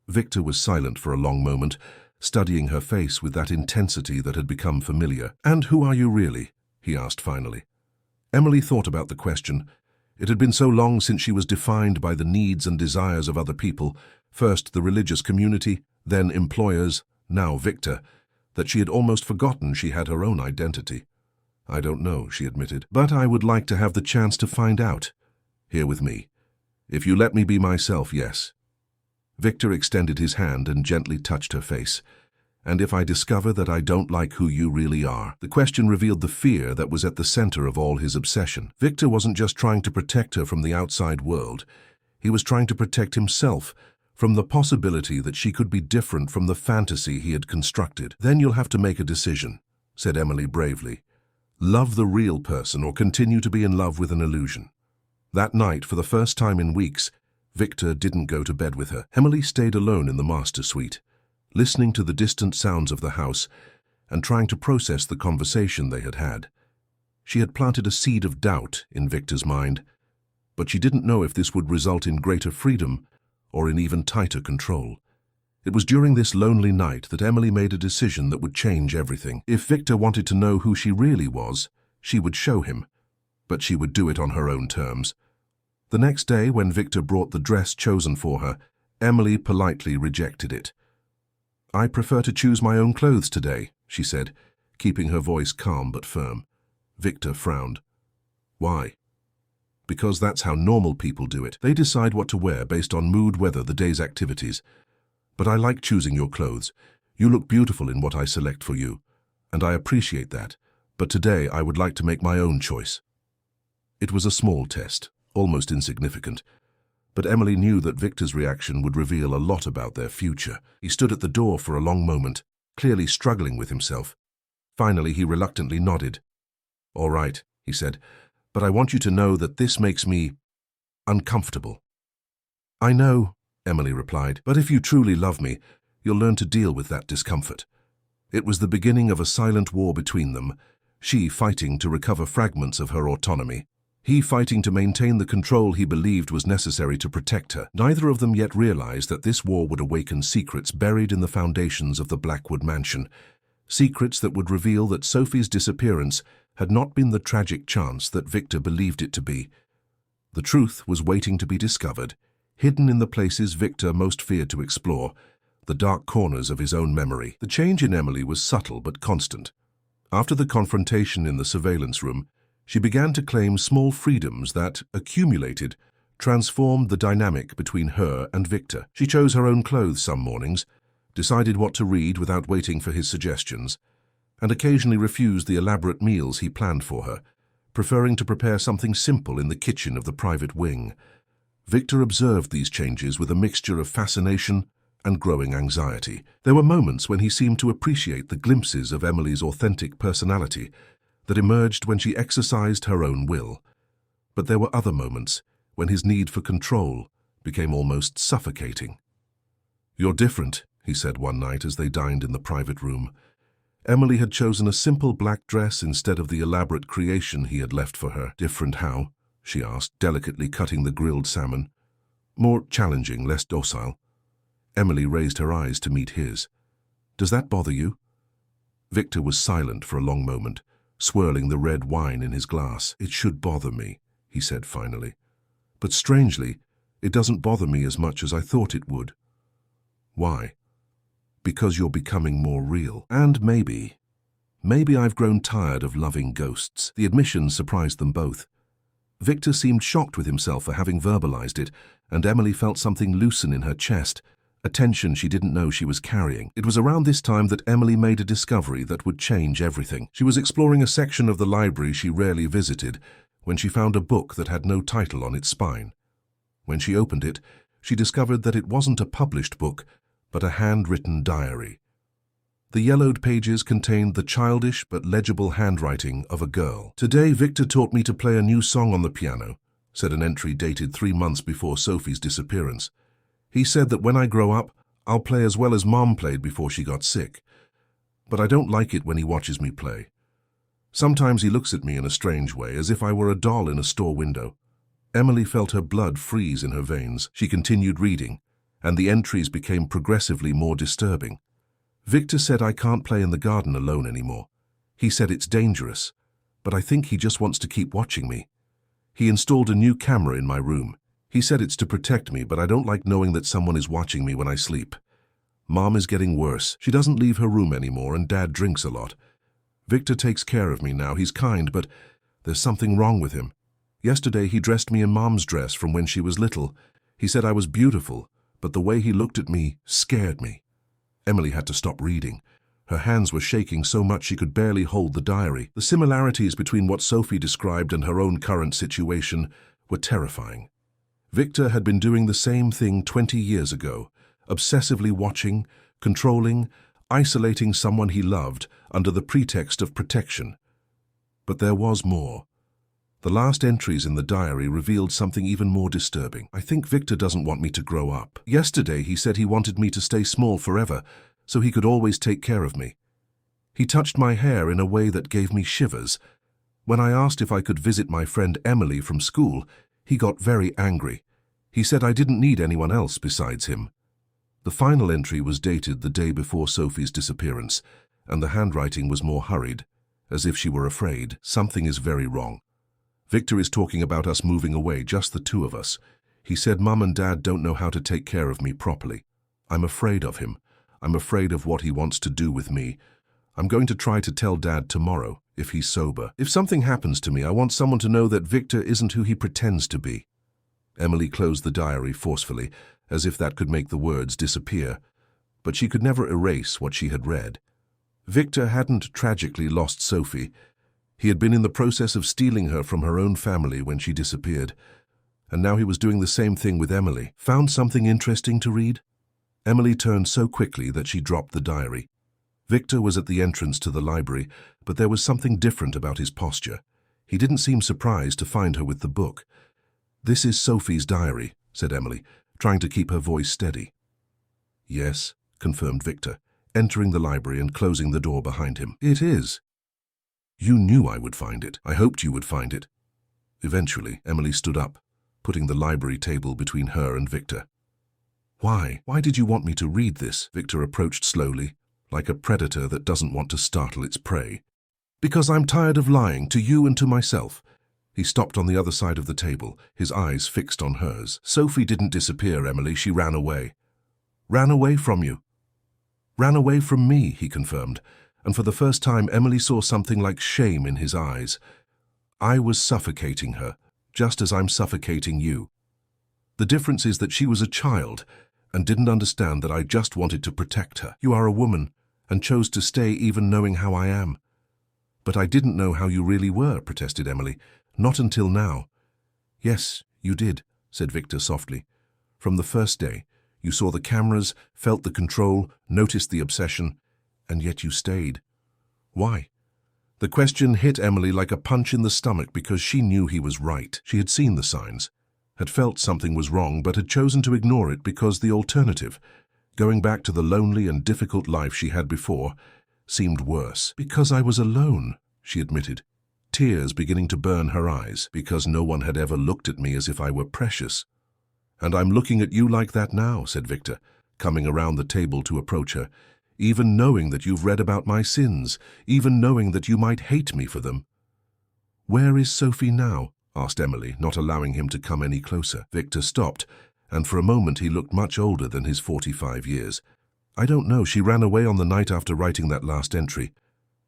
Victor was silent for a long moment, studying her face with that intensity that had become familiar. And who are you really? He asked finally. Emily thought about the question. It had been so long since she was defined by the needs and desires of other people, first the religious community, then employers, now Victor, that she had almost forgotten she had her own identity. I don't know, she admitted, but I would like to have the chance to find out. Here with me. If you let me be myself, yes. Victor extended his hand and gently touched her face. And if I discover that I don't like who you really are? The question revealed the fear that was at the center of all his obsession. Victor wasn't just trying to protect her from the outside world. He was trying to protect himself from the possibility that she could be different from the fantasy he had constructed. Then you'll have to make a decision, said Emily bravely. Love the real person or continue to be in love with an illusion. That night, for the first time in weeks, Victor didn't go to bed with her. Emily stayed alone in the master suite, listening to the distant sounds of the house and trying to process the conversation they had had. She had planted a seed of doubt in Victor's mind, but she didn't know if this would result in greater freedom or in even tighter control. It was during this lonely night that Emily made a decision that would change everything. If Victor wanted to know who she really was, she would show him, but she would do it on her own terms. The next day, when Victor brought the dress chosen for her, Emily politely rejected it. I prefer to choose my own clothes today, she said, keeping her voice calm but firm. Victor frowned. Why? Because that's how normal people do it. They decide what to wear based on mood, weather, the day's activities. But I like choosing your clothes. You look beautiful in what I select for you, and I appreciate that. But today I would like to make my own choice. It was a small test, almost insignificant. But Emily knew that Victor's reaction would reveal a lot about their future. He stood at the door for a long moment, clearly struggling with himself. Finally, he reluctantly nodded. All right, he said, but I want you to know that this makes me uncomfortable. I know, Emily replied, but if you truly love me, you'll learn to deal with that discomfort. It was the beginning of a silent war between them, she fighting to recover fragments of her autonomy, he fighting to maintain the control he believed was necessary to protect her. Neither of them yet realized that this war would awaken secrets buried in the foundations of the Blackwood mansion, secrets that would reveal that Sophie's disappearance had not been the tragic chance that Victor believed it to be. The truth was waiting to be discovered, hidden in the places Victor most feared to explore, the dark corners of his own memory. The change in Emily was subtle but constant. After the confrontation in the surveillance room, she began to claim small freedoms that, accumulated, transformed the dynamic between her and Victor. She chose her own clothes some mornings, decided what to read without waiting for his suggestions, and occasionally refused the elaborate meals he planned for her, preferring to prepare something simple in the kitchen of the private wing. Victor observed these changes with a mixture of fascination and growing anxiety. There were moments when he seemed to appreciate the glimpses of Emily's authentic personality that emerged when she exercised her own will. But there were other moments when his need for control became almost suffocating. "You're different," he said one night as they dined in the private room. Emily had chosen a simple black dress instead of the elaborate creation he had left for her. "Different how?" she asked, delicately cutting the grilled salmon. "More challenging, less docile." Emily raised her eyes to meet his. "Does that bother you?" Victor was silent for a long moment, swirling the red wine in his glass. "It should bother me," he said finally. "But strangely, it doesn't bother me as much as I thought it would." "Why?" "Because you're becoming more real. And maybe I've grown tired of loving ghosts." The admission surprised them both. Victor seemed shocked with himself for having verbalized it, and Emily felt something loosen in her chest, a tension she didn't know she was carrying. It was around this time that Emily made a discovery that would change everything. She was exploring a section of the library she rarely visited when she found a book that had no title on its spine. When she opened it, she discovered that it wasn't a published book, but a handwritten diary. The yellowed pages contained the childish but legible handwriting of a girl. "Today, Victor taught me to play a new song on the piano," said an entry dated 3 months before Sophie's disappearance. "He said that when I grow up, I'll play as well as Mom played before she got sick. But I don't like it when he watches me play. Sometimes he looks at me in a strange way, as if I were a doll in a store window." Emily felt her blood freeze in her veins. She continued reading, and the entries became progressively more disturbing. "Victor said I can't play in the garden alone anymore. He said it's dangerous, but I think he just wants to keep watching me. He installed a new camera in my room. He said it's to protect me, but I don't like knowing that someone is watching me when I sleep. Mom is getting worse. She doesn't leave her room anymore, and Dad drinks a lot. Victor takes care of me now. He's kind, but there's something wrong with him. Yesterday he dressed me in Mom's dress from when she was little. He said I was beautiful, but the way he looked at me scared me." Emily had to stop reading. Her hands were shaking so much she could barely hold the diary. The similarities between what Sophie described and her own current situation were terrifying. Victor had been doing the same thing 20 years ago, obsessively watching, controlling, isolating someone he loved under the pretext of protection. But there was more. The last entries in the diary revealed something even more disturbing. "I think Victor doesn't want me to grow up. Yesterday he said he wanted me to stay small forever, so he could always take care of me. He touched my hair in a way that gave me shivers. When I asked if I could visit my friend Emily from school, he got very angry. He said I didn't need anyone else besides him." The final entry was dated the day before Sophie's disappearance, and the handwriting was more hurried, as if she were afraid. "Something is very wrong. Victor is talking about us moving away, just the two of us. He said Mum and Dad don't know how to take care of me properly. I'm afraid of him. I'm afraid of what he wants to do with me. I'm going to try to tell Dad tomorrow, if he's sober. If something happens to me, I want someone to know that Victor isn't who he pretends to be." Emily closed the diary forcefully, as if that could make the words disappear. But she could never erase what she had read. Victor hadn't tragically lost Sophie. He had been in the process of stealing her from her own family when she disappeared, and now he was doing the same thing with Emily. "Found something interesting to read?" Emily turned so quickly that she dropped the diary. Victor was at the entrance to the library, but there was something different about his posture. He didn't seem surprised to find her with the book. "This is Sophie's diary," said Emily, trying to keep her voice steady. "Yes," confirmed Victor, entering the library and closing the door behind him. "It is. You knew I would find it. I hoped you would find it." Eventually, Emily stood up, putting the library table between her and Victor. "Why? Why did you want me to read this?" Victor approached slowly, like a predator that doesn't want to startle its prey. "Because I'm tired of lying to you and to myself." He stopped on the other side of the table, his eyes fixed on hers. "Sophie didn't disappear, Emily. She ran away." "Ran away from you?" "Ran away from me," he confirmed, and for the first time Emily saw something like shame in his eyes. "I was suffocating her, just as I'm suffocating you. The difference is that she was a child and didn't understand that I just wanted to protect her. You are a woman and chose to stay even knowing how I am. But I didn't know how you really were, protested Emily. Not until now. Yes, you did, said Victor softly. From the first day, you saw the cameras, felt the control, noticed the obsession, and yet you stayed. Why? The question hit Emily like a punch in the stomach because she knew he was right. She had seen the signs, had felt something was wrong, but had chosen to ignore it because the alternative, going back to the lonely and difficult life she had before, seemed worse. Because I was alone, she admitted, tears beginning to burn her eyes, because no one had ever looked at me as if I were precious. And I'm looking at you like that now, said Victor, coming around the table to approach her, even knowing that you've read about my sins, even knowing that you might hate me for them. Where is Sophie now? Asked Emily, not allowing him to come any closer. Victor stopped, and for a moment he looked much older than his 45 years. I don't know, she ran away on the night after writing that last entry.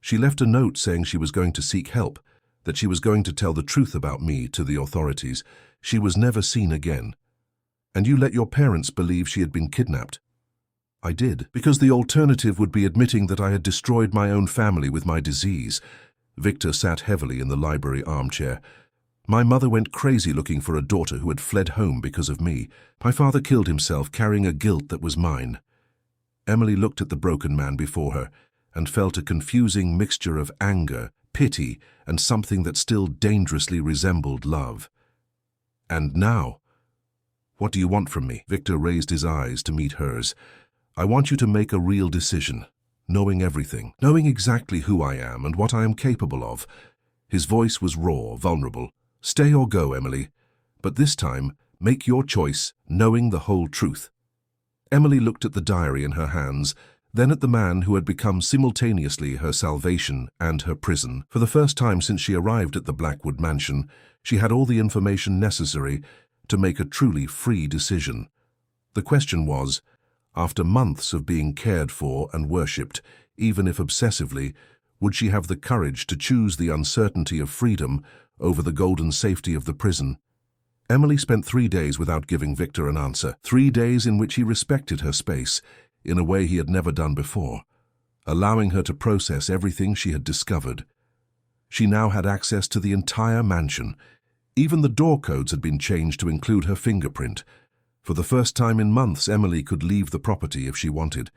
She left a note saying she was going to seek help, that she was going to tell the truth about me to the authorities. She was never seen again. And you let your parents believe she had been kidnapped? I did, because the alternative would be admitting that I had destroyed my own family with my disease. Victor sat heavily in the library armchair. My mother went crazy looking for a daughter who had fled home because of me. My father killed himself carrying a guilt that was mine. Emily looked at the broken man before her and felt a confusing mixture of anger, pity, and something that still dangerously resembled love. And now? What do you want from me? Victor raised his eyes to meet hers. I want you to make a real decision, knowing everything, knowing exactly who I am and what I am capable of. His voice was raw, vulnerable. Stay or go, Emily. But this time, make your choice, knowing the whole truth. Emily looked at the diary in her hands, then at the man who had become simultaneously her salvation and her prison. For the first time since she arrived at the Blackwood mansion, she had all the information necessary to make a truly free decision. The question was, after months of being cared for and worshipped, even if obsessively, would she have the courage to choose the uncertainty of freedom over the golden safety of the prison? Emily spent 3 days without giving Victor an answer, 3 days in which he respected her space in a way he had never done before, allowing her to process everything she had discovered. She now had access to the entire mansion. Even the door codes had been changed to include her fingerprint. For the first time in months, Emily could leave the property if she wanted.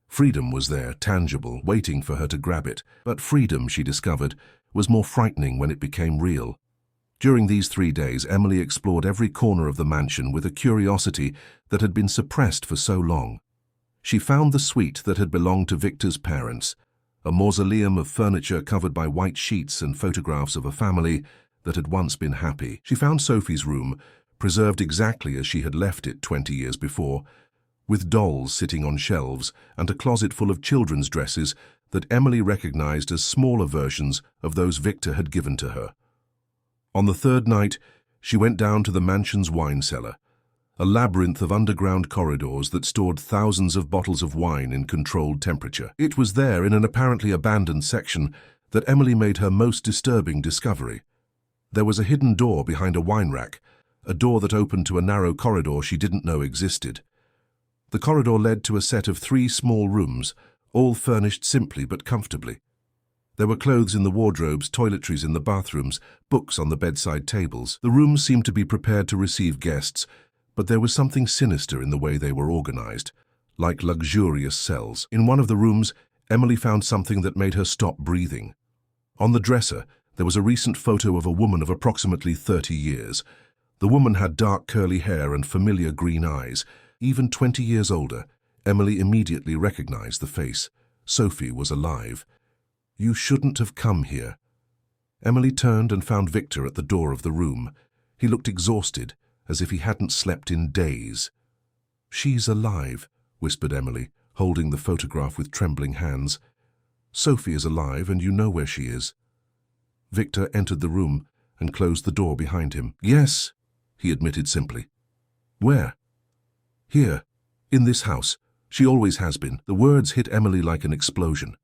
Freedom was there, tangible, waiting for her to grab it. But freedom, she discovered, was more frightening when it became real. During these 3 days, Emily explored every corner of the mansion with a curiosity that had been suppressed for so long. She found the suite that had belonged to Victor's parents, a mausoleum of furniture covered by white sheets and photographs of a family that had once been happy. She found Sophie's room, preserved exactly as she had left it 20 years before, with dolls sitting on shelves and a closet full of children's dresses that Emily recognized as smaller versions of those Victor had given to her. On the 3rd night, she went down to the mansion's wine cellar, a labyrinth of underground corridors that stored thousands of bottles of wine in controlled temperature. It was there, in an apparently abandoned section, that Emily made her most disturbing discovery. There was a hidden door behind a wine rack, a door that opened to a narrow corridor she didn't know existed. The corridor led to a set of 3 small rooms, all furnished simply but comfortably. There were clothes in the wardrobes, toiletries in the bathrooms, books on the bedside tables. The rooms seemed to be prepared to receive guests, but there was something sinister in the way they were organized, like luxurious cells. In one of the rooms, Emily found something that made her stop breathing. On the dresser, there was a recent photo of a woman of approximately 30 years. The woman had dark curly hair and familiar green eyes. Even 20 years older, Emily immediately recognized the face. Sophie was alive. You shouldn't have come here. Emily turned and found Victor at the door of the room. He looked exhausted, as if he hadn't slept in days. She's alive, whispered Emily, holding the photograph with trembling hands. Sophie is alive, and you know where she is. Victor entered the room and closed the door behind him. Yes, he admitted simply. Where? Here, in this house. She always has been. The words hit Emily like an explosion.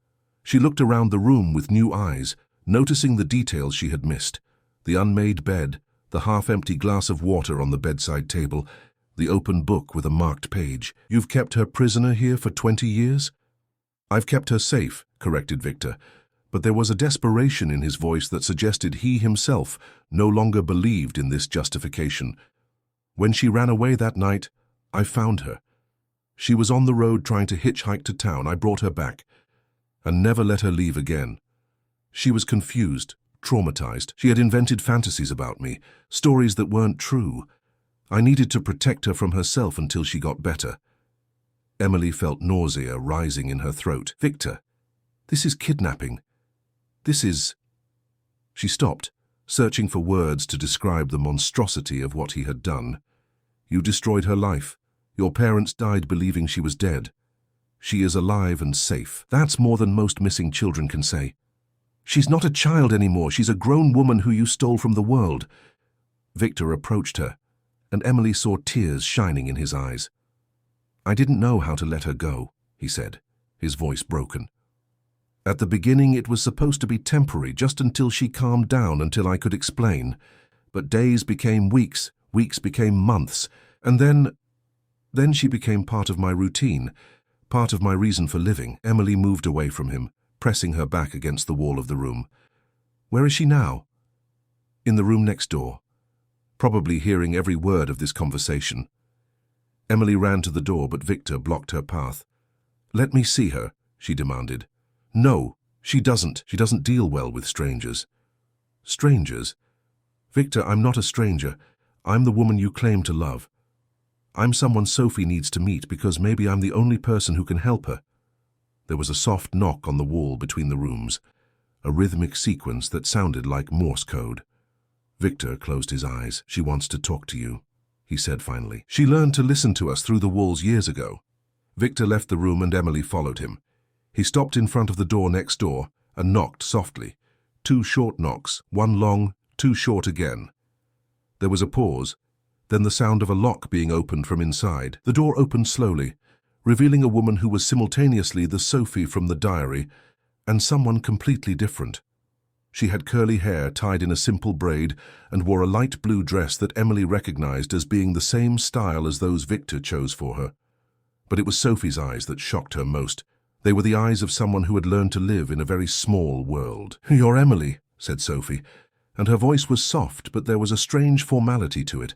She looked around the room with new eyes, noticing the details she had missed. The unmade bed, the half-empty glass of water on the bedside table, the open book with a marked page. You've kept her prisoner here for 20 years? I've kept her safe, corrected Victor, but there was a desperation in his voice that suggested he himself no longer believed in this justification. When she ran away that night, I found her. She was on the road trying to hitchhike to town. I brought her back and never let her leave again. She was confused, traumatized. She had invented fantasies about me, stories that weren't true. I needed to protect her from herself until she got better. Emily felt nausea rising in her throat. Victor, this is kidnapping. This is... She stopped, searching for words to describe the monstrosity of what he had done. You destroyed her life. Your parents died believing she was dead. She is alive and safe. That's more than most missing children can say. She's not a child anymore. She's a grown woman who you stole from the world. Victor approached her, and Emily saw tears shining in his eyes. I didn't know how to let her go, he said, his voice broken. At the beginning it was supposed to be temporary, just until she calmed down, until I could explain. But days became weeks, weeks became months, and then she became part of my routine, part of my reason for living. Emily moved away from him, pressing her back against the wall of the room. Where is she now? In the room next door, probably hearing every word of this conversation. Emily ran to the door, but Victor blocked her path. Let me see her, she demanded. No, she doesn't. She doesn't deal well with strangers. Strangers? Victor, I'm not a stranger. I'm the woman you claim to love. I'm someone Sophie needs to meet because maybe I'm the only person who can help her. There was a soft knock on the wall between the rooms, a rhythmic sequence that sounded like Morse code. Victor closed his eyes. She wants to talk to you, he said finally. She learned to listen to us through the walls years ago. Victor left the room and Emily followed him. He stopped in front of the door next door and knocked softly. 2 short knocks, 1 long, 2 short again. There was a pause, then the sound of a lock being opened from inside. The door opened slowly, revealing a woman who was simultaneously the Sophie from the diary and someone completely different. She had curly hair tied in a simple braid and wore a light blue dress that Emily recognized as being the same style as those Victor chose for her. But it was Sophie's eyes that shocked her most. They were the eyes of someone who had learned to live in a very small world. You're Emily, said Sophie, and her voice was soft, but there was a strange formality to it,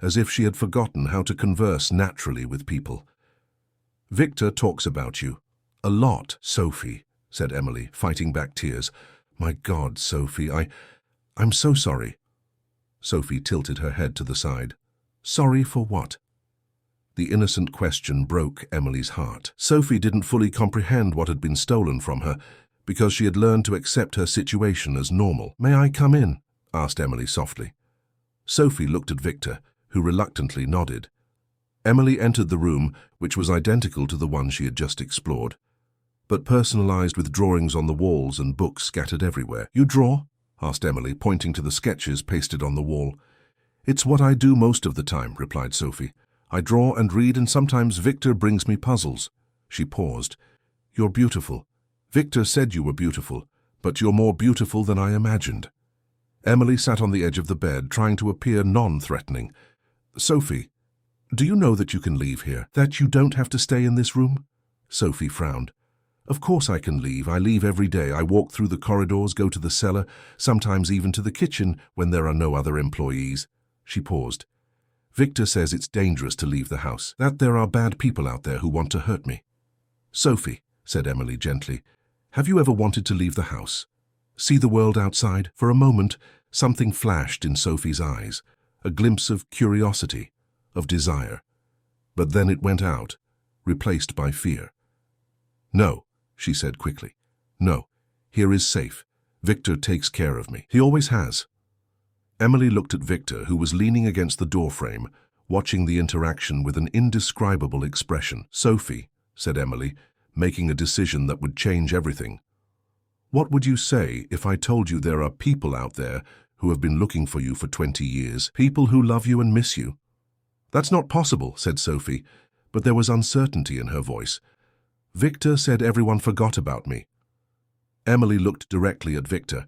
as if she had forgotten how to converse naturally with people. Victor talks about you. A lot, Sophie, said Emily, fighting back tears. My God, Sophie, I'm so sorry. Sophie tilted her head to the side. Sorry for what? The innocent question broke Emily's heart. Sophie didn't fully comprehend what had been stolen from her, because she had learned to accept her situation as normal. May I come in? Asked Emily softly. Sophie looked at Victor, who reluctantly nodded. Emily entered the room, which was identical to the one she had just explored, but personalized with drawings on the walls and books scattered everywhere. You draw? Asked Emily, pointing to the sketches pasted on the wall. It's what I do most of the time, replied Sophie. I draw and read, and sometimes Victor brings me puzzles. She paused. You're beautiful. Victor said you were beautiful, but you're more beautiful than I imagined. Emily sat on the edge of the bed, trying to appear non-threatening. Sophie, do you know that you can leave here? That you don't have to stay in this room? Sophie frowned. Of course I can leave. I leave every day. I walk through the corridors, go to the cellar, sometimes even to the kitchen when there are no other employees. She paused. Victor says it's dangerous to leave the house, that there are bad people out there who want to hurt me. Sophie, said Emily gently, have you ever wanted to leave the house? See the world outside? For a moment, something flashed in Sophie's eyes, a glimpse of curiosity, of desire. But then it went out, replaced by fear. No, she said quickly. No, here is safe. Victor takes care of me. He always has. Emily looked at Victor, who was leaning against the doorframe, watching the interaction with an indescribable expression. Sophie, said Emily, making a decision that would change everything. What would you say if I told you there are people out there who have been looking for you for 20 years, people who love you and miss you? That's not possible, said Sophie, but there was uncertainty in her voice. Victor said everyone forgot about me. Emily looked directly at Victor.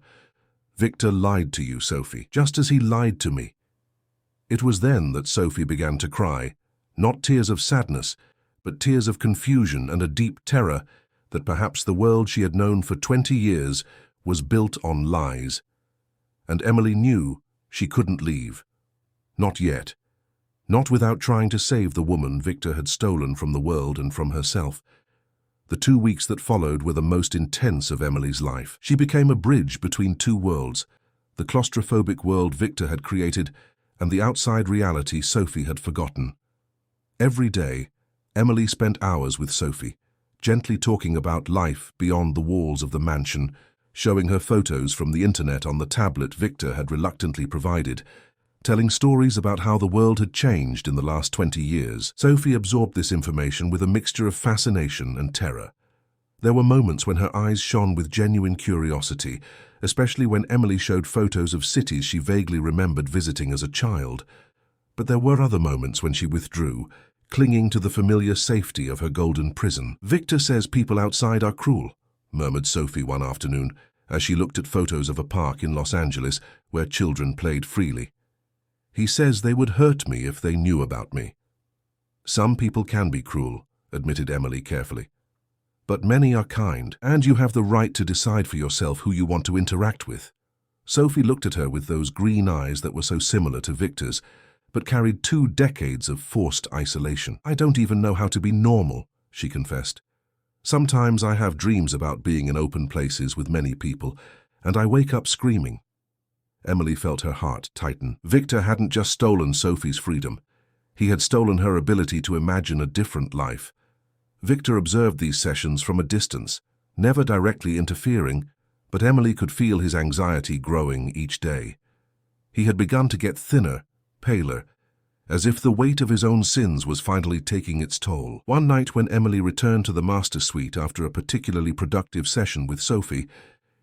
Victor lied to you, Sophie, just as he lied to me. It was then that Sophie began to cry, not tears of sadness, but tears of confusion and a deep terror that perhaps the world she had known for 20 years was built on lies, and Emily knew she couldn't leave. Not yet. Not without trying to save the woman Victor had stolen from the world and from herself. The 2 weeks that followed were the most intense of Emily's life. She became a bridge between two worlds, the claustrophobic world Victor had created and the outside reality Sophie had forgotten. Every day, Emily spent hours with Sophie, gently talking about life beyond the walls of the mansion, showing her photos from the internet on the tablet Victor had reluctantly provided, telling stories about how the world had changed in the last 20 years. Sophie absorbed this information with a mixture of fascination and terror. There were moments when her eyes shone with genuine curiosity, especially when Emily showed photos of cities she vaguely remembered visiting as a child. But there were other moments when she withdrew, clinging to the familiar safety of her golden prison. "Victor says people outside are cruel," murmured Sophie one afternoon, as she looked at photos of a park in Los Angeles where children played freely. "He says they would hurt me if they knew about me." "Some people can be cruel," admitted Emily carefully. "But many are kind, and you have the right to decide for yourself who you want to interact with." Sophie looked at her with those green eyes that were so similar to Victor's, but carried 2 decades of forced isolation. "I don't even know how to be normal," she confessed. "Sometimes I have dreams about being in open places with many people, and I wake up screaming." Emily felt her heart tighten. Victor hadn't just stolen Sophie's freedom. He had stolen her ability to imagine a different life. Victor observed these sessions from a distance, never directly interfering, but Emily could feel his anxiety growing each day. He had begun to get thinner, paler, as if the weight of his own sins was finally taking its toll. One night when Emily returned to the master suite after a particularly productive session with Sophie,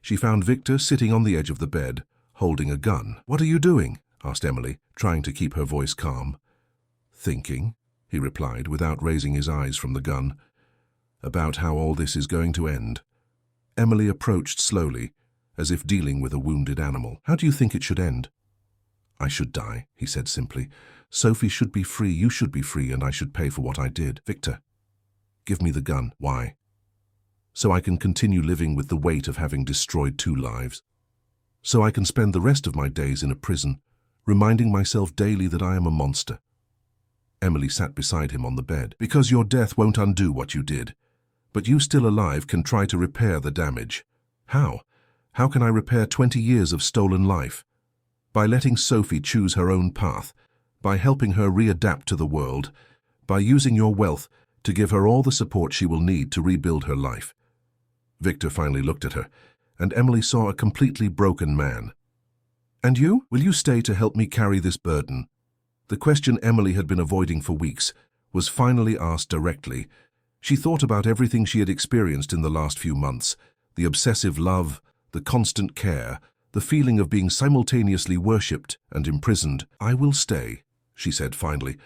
she found Victor sitting on the edge of the bed, holding a gun. "What are you doing?" asked Emily, trying to keep her voice calm. "Thinking," he replied, without raising his eyes from the gun, "about how all this is going to end." Emily approached slowly, as if dealing with a wounded animal. "How do you think it should end?" "I should die," he said simply. "Sophie should be free, you should be free, and I should pay for what I did." "Victor, give me the gun." "Why?" "So I can continue living with the weight of having destroyed 2 lives. So I can spend the rest of my days in a prison, reminding myself daily that I am a monster." Emily sat beside him on the bed. "Because your death won't undo what you did. But you still alive can try to repair the damage." "How? How can I repair 20 years of stolen life?" "By letting Sophie choose her own path, by helping her readapt to the world, by using your wealth to give her all the support she will need to rebuild her life." Victor finally looked at her, and Emily saw a completely broken man. "And you? Will you stay to help me carry this burden?" The question Emily had been avoiding for weeks was finally asked directly. She thought about everything she had experienced in the last few months, the obsessive love, the constant care, the feeling of being simultaneously worshipped and imprisoned. "I will stay," she said finally,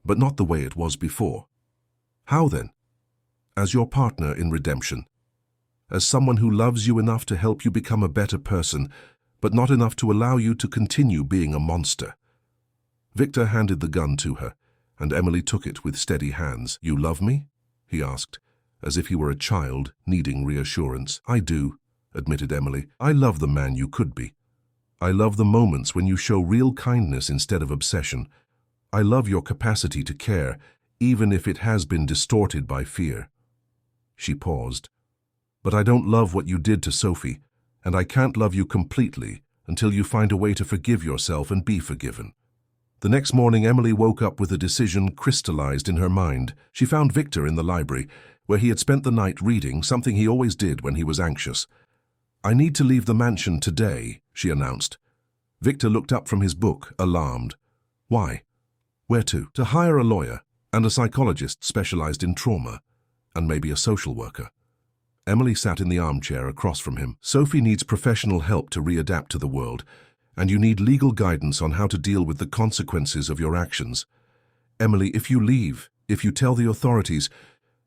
"but not the way it was before." "How then?" "As your partner in redemption. As someone who loves you enough to help you become a better person, but not enough to allow you to continue being a monster." Victor handed the gun to her, and Emily took it with steady hands. "You love me?" he asked, as if he were a child needing reassurance. "I do," admitted Emily. "I love the man you could be. I love the moments when you show real kindness instead of obsession. I love your capacity to care, even if it has been distorted by fear." She paused. "But I don't love what you did to Sophie, and I can't love you completely until you find a way to forgive yourself and be forgiven." The next morning, Emily woke up with a decision crystallized in her mind. She found Victor in the library, where he had spent the night reading, something he always did when he was anxious. "I need to leave the mansion today," she announced. Victor looked up from his book, alarmed. "Why?" "Where to?" "To hire a lawyer and a psychologist specialized in trauma, and maybe a social worker." Emily sat in the armchair across from him. "Sophie needs professional help to readapt to the world, and you need legal guidance on how to deal with the consequences of your actions. Emily, if you leave, if you tell the authorities,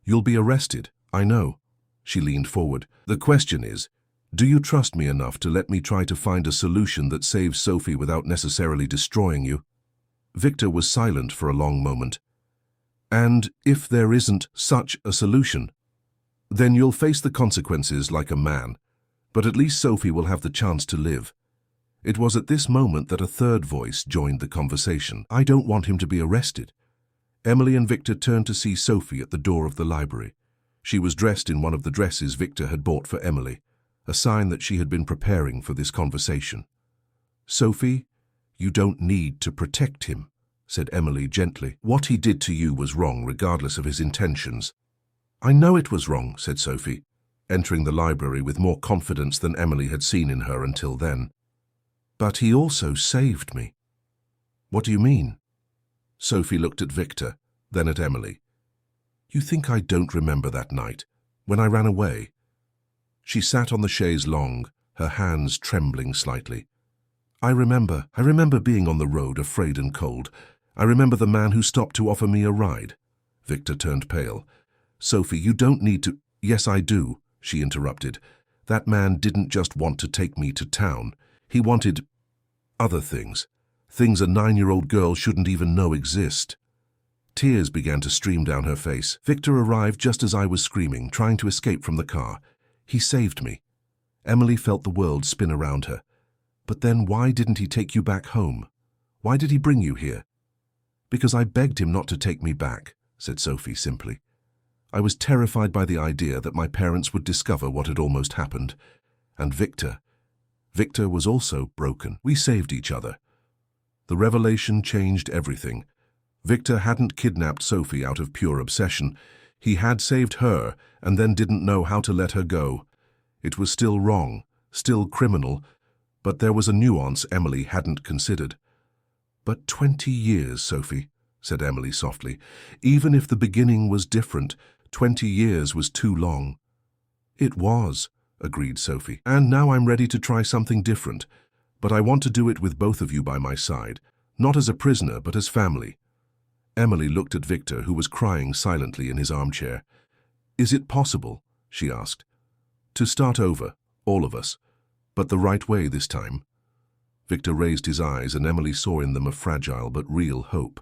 you'll be arrested. I know." She leaned forward. "The question is, do you trust me enough to let me try to find a solution that saves Sophie without necessarily destroying you?" Victor was silent for a long moment. "And if there isn't such a solution?" "Then you'll face the consequences like a man. But at least Sophie will have the chance to live. It was at this moment that a third voice joined the conversation. I don't want him to be arrested. Emily and Victor turned to see Sophie at the door of the library. She was dressed in one of the dresses Victor had bought for Emily, a sign that she had been preparing for this conversation. Sophie, you don't need to protect him, said Emily gently. What he did to you was wrong, regardless of his intentions. I know it was wrong, said Sophie, entering the library with more confidence than Emily had seen in her until then. But he also saved me. What do you mean? Sophie looked at Victor, then at Emily. You think I don't remember that night, when I ran away? She sat on the chaise longue, her hands trembling slightly. I remember being on the road, afraid and cold. I remember the man who stopped to offer me a ride. Victor turned pale. Sophie, you don't need to— Yes, I do, she interrupted. That man didn't just want to take me to town. He wanted other things. Things a 9-year-old girl shouldn't even know exist. Tears began to stream down her face. Victor arrived just as I was screaming, trying to escape from the car. He saved me. Emily felt the world spin around her. But then why didn't he take you back home? Why did he bring you here? Because I begged him not to take me back, said Sophie simply. I was terrified by the idea that my parents would discover what had almost happened. And Victor was also broken. We saved each other. The revelation changed everything. Victor hadn't kidnapped Sophie out of pure obsession. He had saved her and then didn't know how to let her go. It was still wrong, still criminal, but there was a nuance Emily hadn't considered. But 20 years, Sophie, said Emily softly. Even if the beginning was different, 20 years was too long. It was, agreed Sophie. And now I'm ready to try something different. But I want to do it with both of you by my side, not as a prisoner, but as family. Emily looked at Victor, who was crying silently in his armchair. Is it possible, she asked, to start over, all of us, but the right way this time? Victor raised his eyes, and Emily saw in them a fragile but real hope.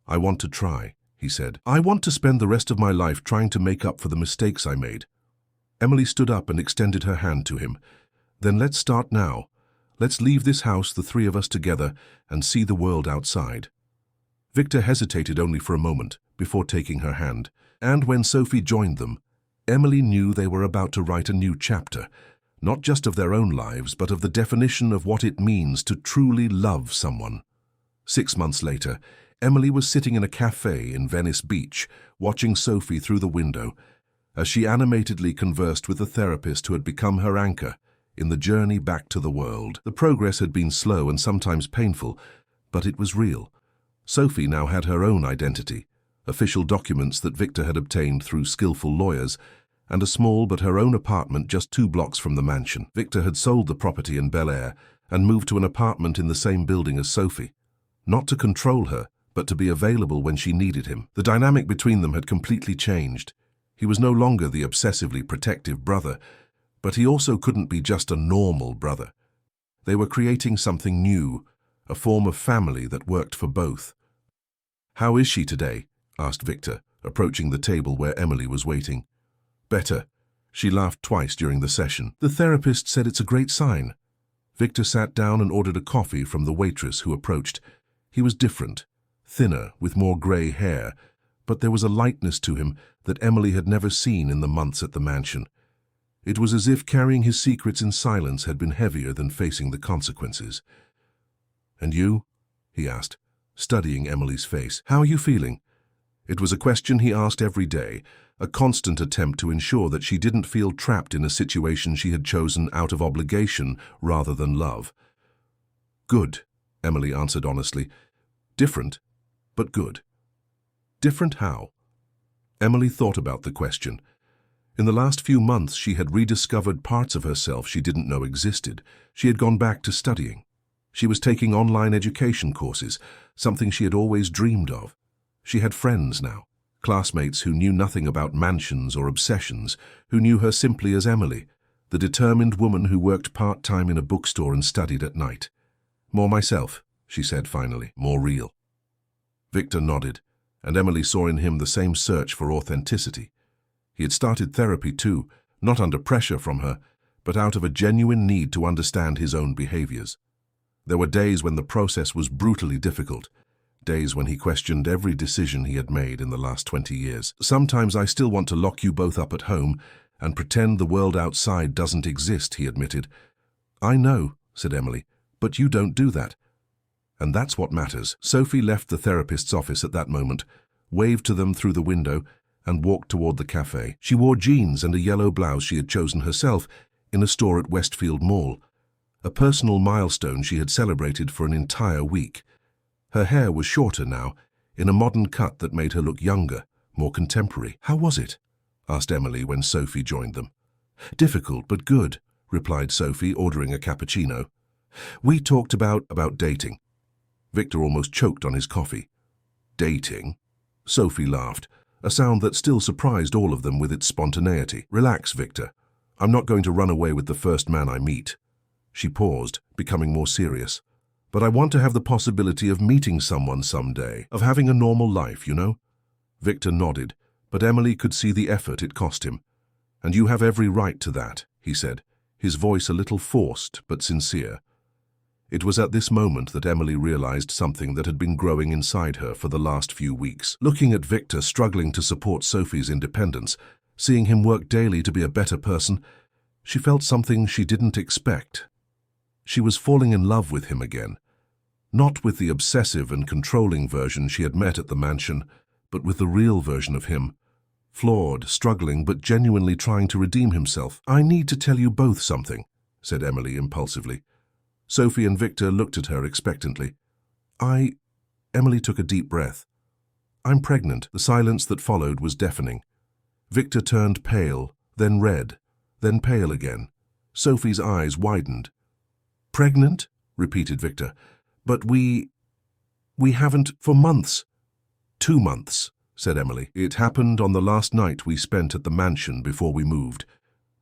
I want to try, he said. I want to spend the rest of my life trying to make up for the mistakes I made. Emily stood up and extended her hand to him. Then let's start now. Let's leave this house, the three of us together, and see the world outside. Victor hesitated only for a moment before taking her hand, and when Sophie joined them, Emily knew they were about to write a new chapter, not just of their own lives, but of the definition of what it means to truly love someone. 6 months later, Emily was sitting in a cafe in Venice Beach, watching Sophie through the window, as she animatedly conversed with the therapist who had become her anchor in the journey back to the world. The progress had been slow and sometimes painful, but it was real. Sophie now had her own identity, official documents that Victor had obtained through skillful lawyers, and a small but her own apartment just 2 blocks from the mansion. Victor had sold the property in Bel Air and moved to an apartment in the same building as Sophie, not to control her, but to be available when she needed him. The dynamic between them had completely changed. He was no longer the obsessively protective brother, but he also couldn't be just a normal brother. They were creating something new, a form of family that worked for both. How is she today? Asked Victor, approaching the table where Emily was waiting. Better. She laughed twice during the session. The therapist said it's a great sign. Victor sat down and ordered a coffee from the waitress who approached. He was different, thinner, with more grey hair, but there was a lightness to him that Emily had never seen in the months at the mansion. It was as if carrying his secrets in silence had been heavier than facing the consequences. And you? He asked, studying Emily's face. How are you feeling? It was a question he asked every day, a constant attempt to ensure that she didn't feel trapped in a situation she had chosen out of obligation rather than love. Good, Emily answered honestly. Different, but good. Different how? Emily thought about the question. In the last few months, she had rediscovered parts of herself she didn't know existed. She had gone back to studying. She was taking online education courses, something she had always dreamed of. She had friends now, classmates who knew nothing about mansions or obsessions, who knew her simply as Emily, the determined woman who worked part-time in a bookstore and studied at night. More myself, she said finally, more real. Victor nodded, and Emily saw in him the same search for authenticity. He had started therapy too, not under pressure from her, but out of a genuine need to understand his own behaviors. There were days when the process was brutally difficult, days when he questioned every decision he had made in the last 20 years. "Sometimes I still want to lock you both up at home and pretend the world outside doesn't exist," he admitted. "I know," said Emily, "but you don't do that. And that's what matters." Sophie left the therapist's office at that moment, waved to them through the window, and walked toward the cafe. She wore jeans and a yellow blouse she had chosen herself in a store at Westfield Mall, a personal milestone she had celebrated for an entire week. Her hair was shorter now, in a modern cut that made her look younger, more contemporary. "How was it?" asked Emily when Sophie joined them. "Difficult, but good," replied Sophie, ordering a cappuccino. "We talked about dating." Victor almost choked on his coffee. "Dating?" Sophie laughed, a sound that still surprised all of them with its spontaneity. "Relax, Victor. I'm not going to run away with the first man I meet." She paused, becoming more serious. "But I want to have the possibility of meeting someone someday, of having a normal life, you know?" Victor nodded, but Emily could see the effort it cost him. "And you have every right to that," he said, his voice a little forced but sincere. It was at this moment that Emily realized something that had been growing inside her for the last few weeks. Looking at Victor struggling to support Sophie's independence, seeing him work daily to be a better person, she felt something she didn't expect. She was falling in love with him again. Not with the obsessive and controlling version she had met at the mansion, but with the real version of him. Flawed, struggling, but genuinely trying to redeem himself. "I need to tell you both something," said Emily impulsively. Sophie and Victor looked at her expectantly. Emily took a deep breath. "I'm pregnant." The silence that followed was deafening. Victor turned pale, then red, then pale again. Sophie's eyes widened. "Pregnant?" repeated Victor. "But we haven't for months." "2 months," said Emily. "It happened on the last night we spent at the mansion before we moved."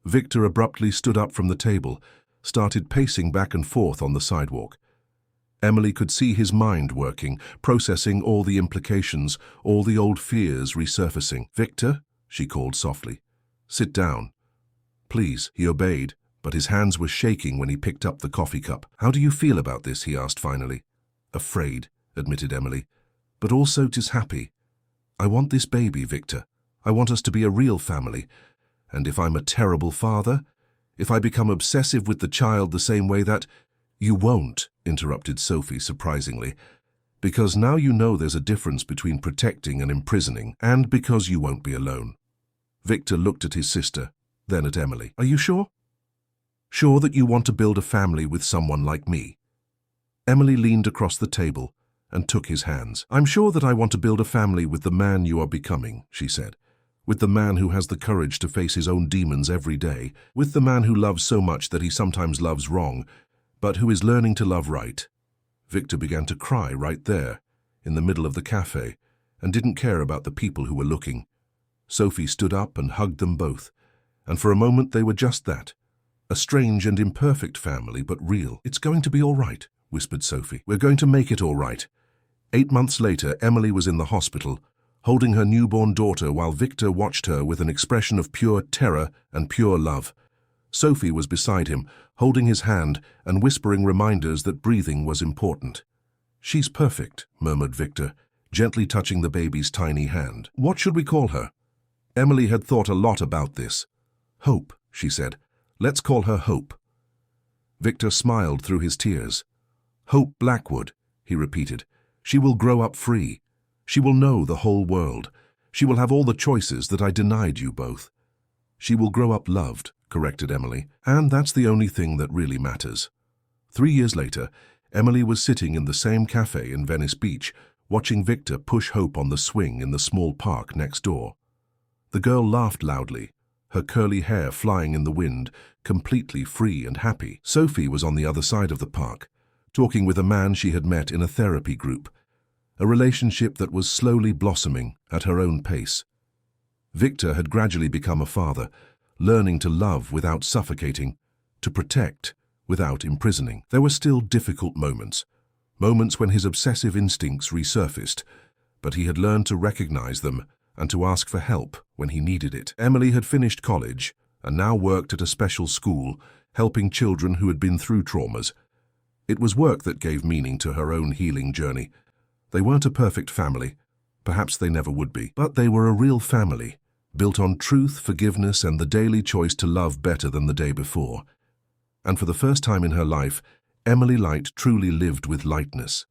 Victor abruptly stood up from the table, started pacing back and forth on the sidewalk. Emily could see his mind working, processing all the implications, all the old fears resurfacing. "Victor," she called softly, "sit down." "Please." He obeyed, but his hands were shaking when he picked up the coffee cup. "How do you feel about this?" he asked finally. "Afraid," admitted Emily, "but also just happy. I want this baby, Victor. I want us to be a real family. And if I'm a terrible father, if I become obsessive with the child the same way that—" "You won't," interrupted Sophie surprisingly, "because now you know there's a difference between protecting and imprisoning, and because you won't be alone." Victor looked at his sister, then at Emily. "Are you sure? Sure that you want to build a family with someone like me?" Emily leaned across the table and took his hands. "I'm sure that I want to build a family with the man you are becoming," she said. "With the man who has the courage to face his own demons every day, with the man who loves so much that he sometimes loves wrong, but who is learning to love right." Victor began to cry right there, in the middle of the cafe, and didn't care about the people who were looking. Sophie stood up and hugged them both, and for a moment they were just that, a strange and imperfect family, but real. "It's going to be all right," whispered Sophie. "We're going to make it all right." 8 months later, Emily was in the hospital, holding her newborn daughter while Victor watched her with an expression of pure terror and pure love. Sophie was beside him, holding his hand and whispering reminders that breathing was important. "She's perfect," murmured Victor, gently touching the baby's tiny hand. "What should we call her?" Emily had thought a lot about this. "Hope," she said. "Let's call her Hope." Victor smiled through his tears. "Hope Blackwood," he repeated. "She will grow up free. She will know the whole world. She will have all the choices that I denied you both." "She will grow up loved," corrected Emily, "and that's the only thing that really matters." 3 years later, Emily was sitting in the same cafe in Venice Beach, watching Victor push Hope on the swing in the small park next door. The girl laughed loudly, her curly hair flying in the wind, completely free and happy. Sophie was on the other side of the park, talking with a man she had met in a therapy group, a relationship that was slowly blossoming at her own pace. Victor had gradually become a father, learning to love without suffocating, to protect without imprisoning. There were still difficult moments when his obsessive instincts resurfaced, but he had learned to recognize them and to ask for help when he needed it. Emily had finished college, and now worked at a special school, helping children who had been through traumas. It was work that gave meaning to her own healing journey. They weren't a perfect family. Perhaps they never would be. But they were a real family, built on truth, forgiveness, and the daily choice to love better than the day before. And for the first time in her life, Emily Light truly lived with lightness.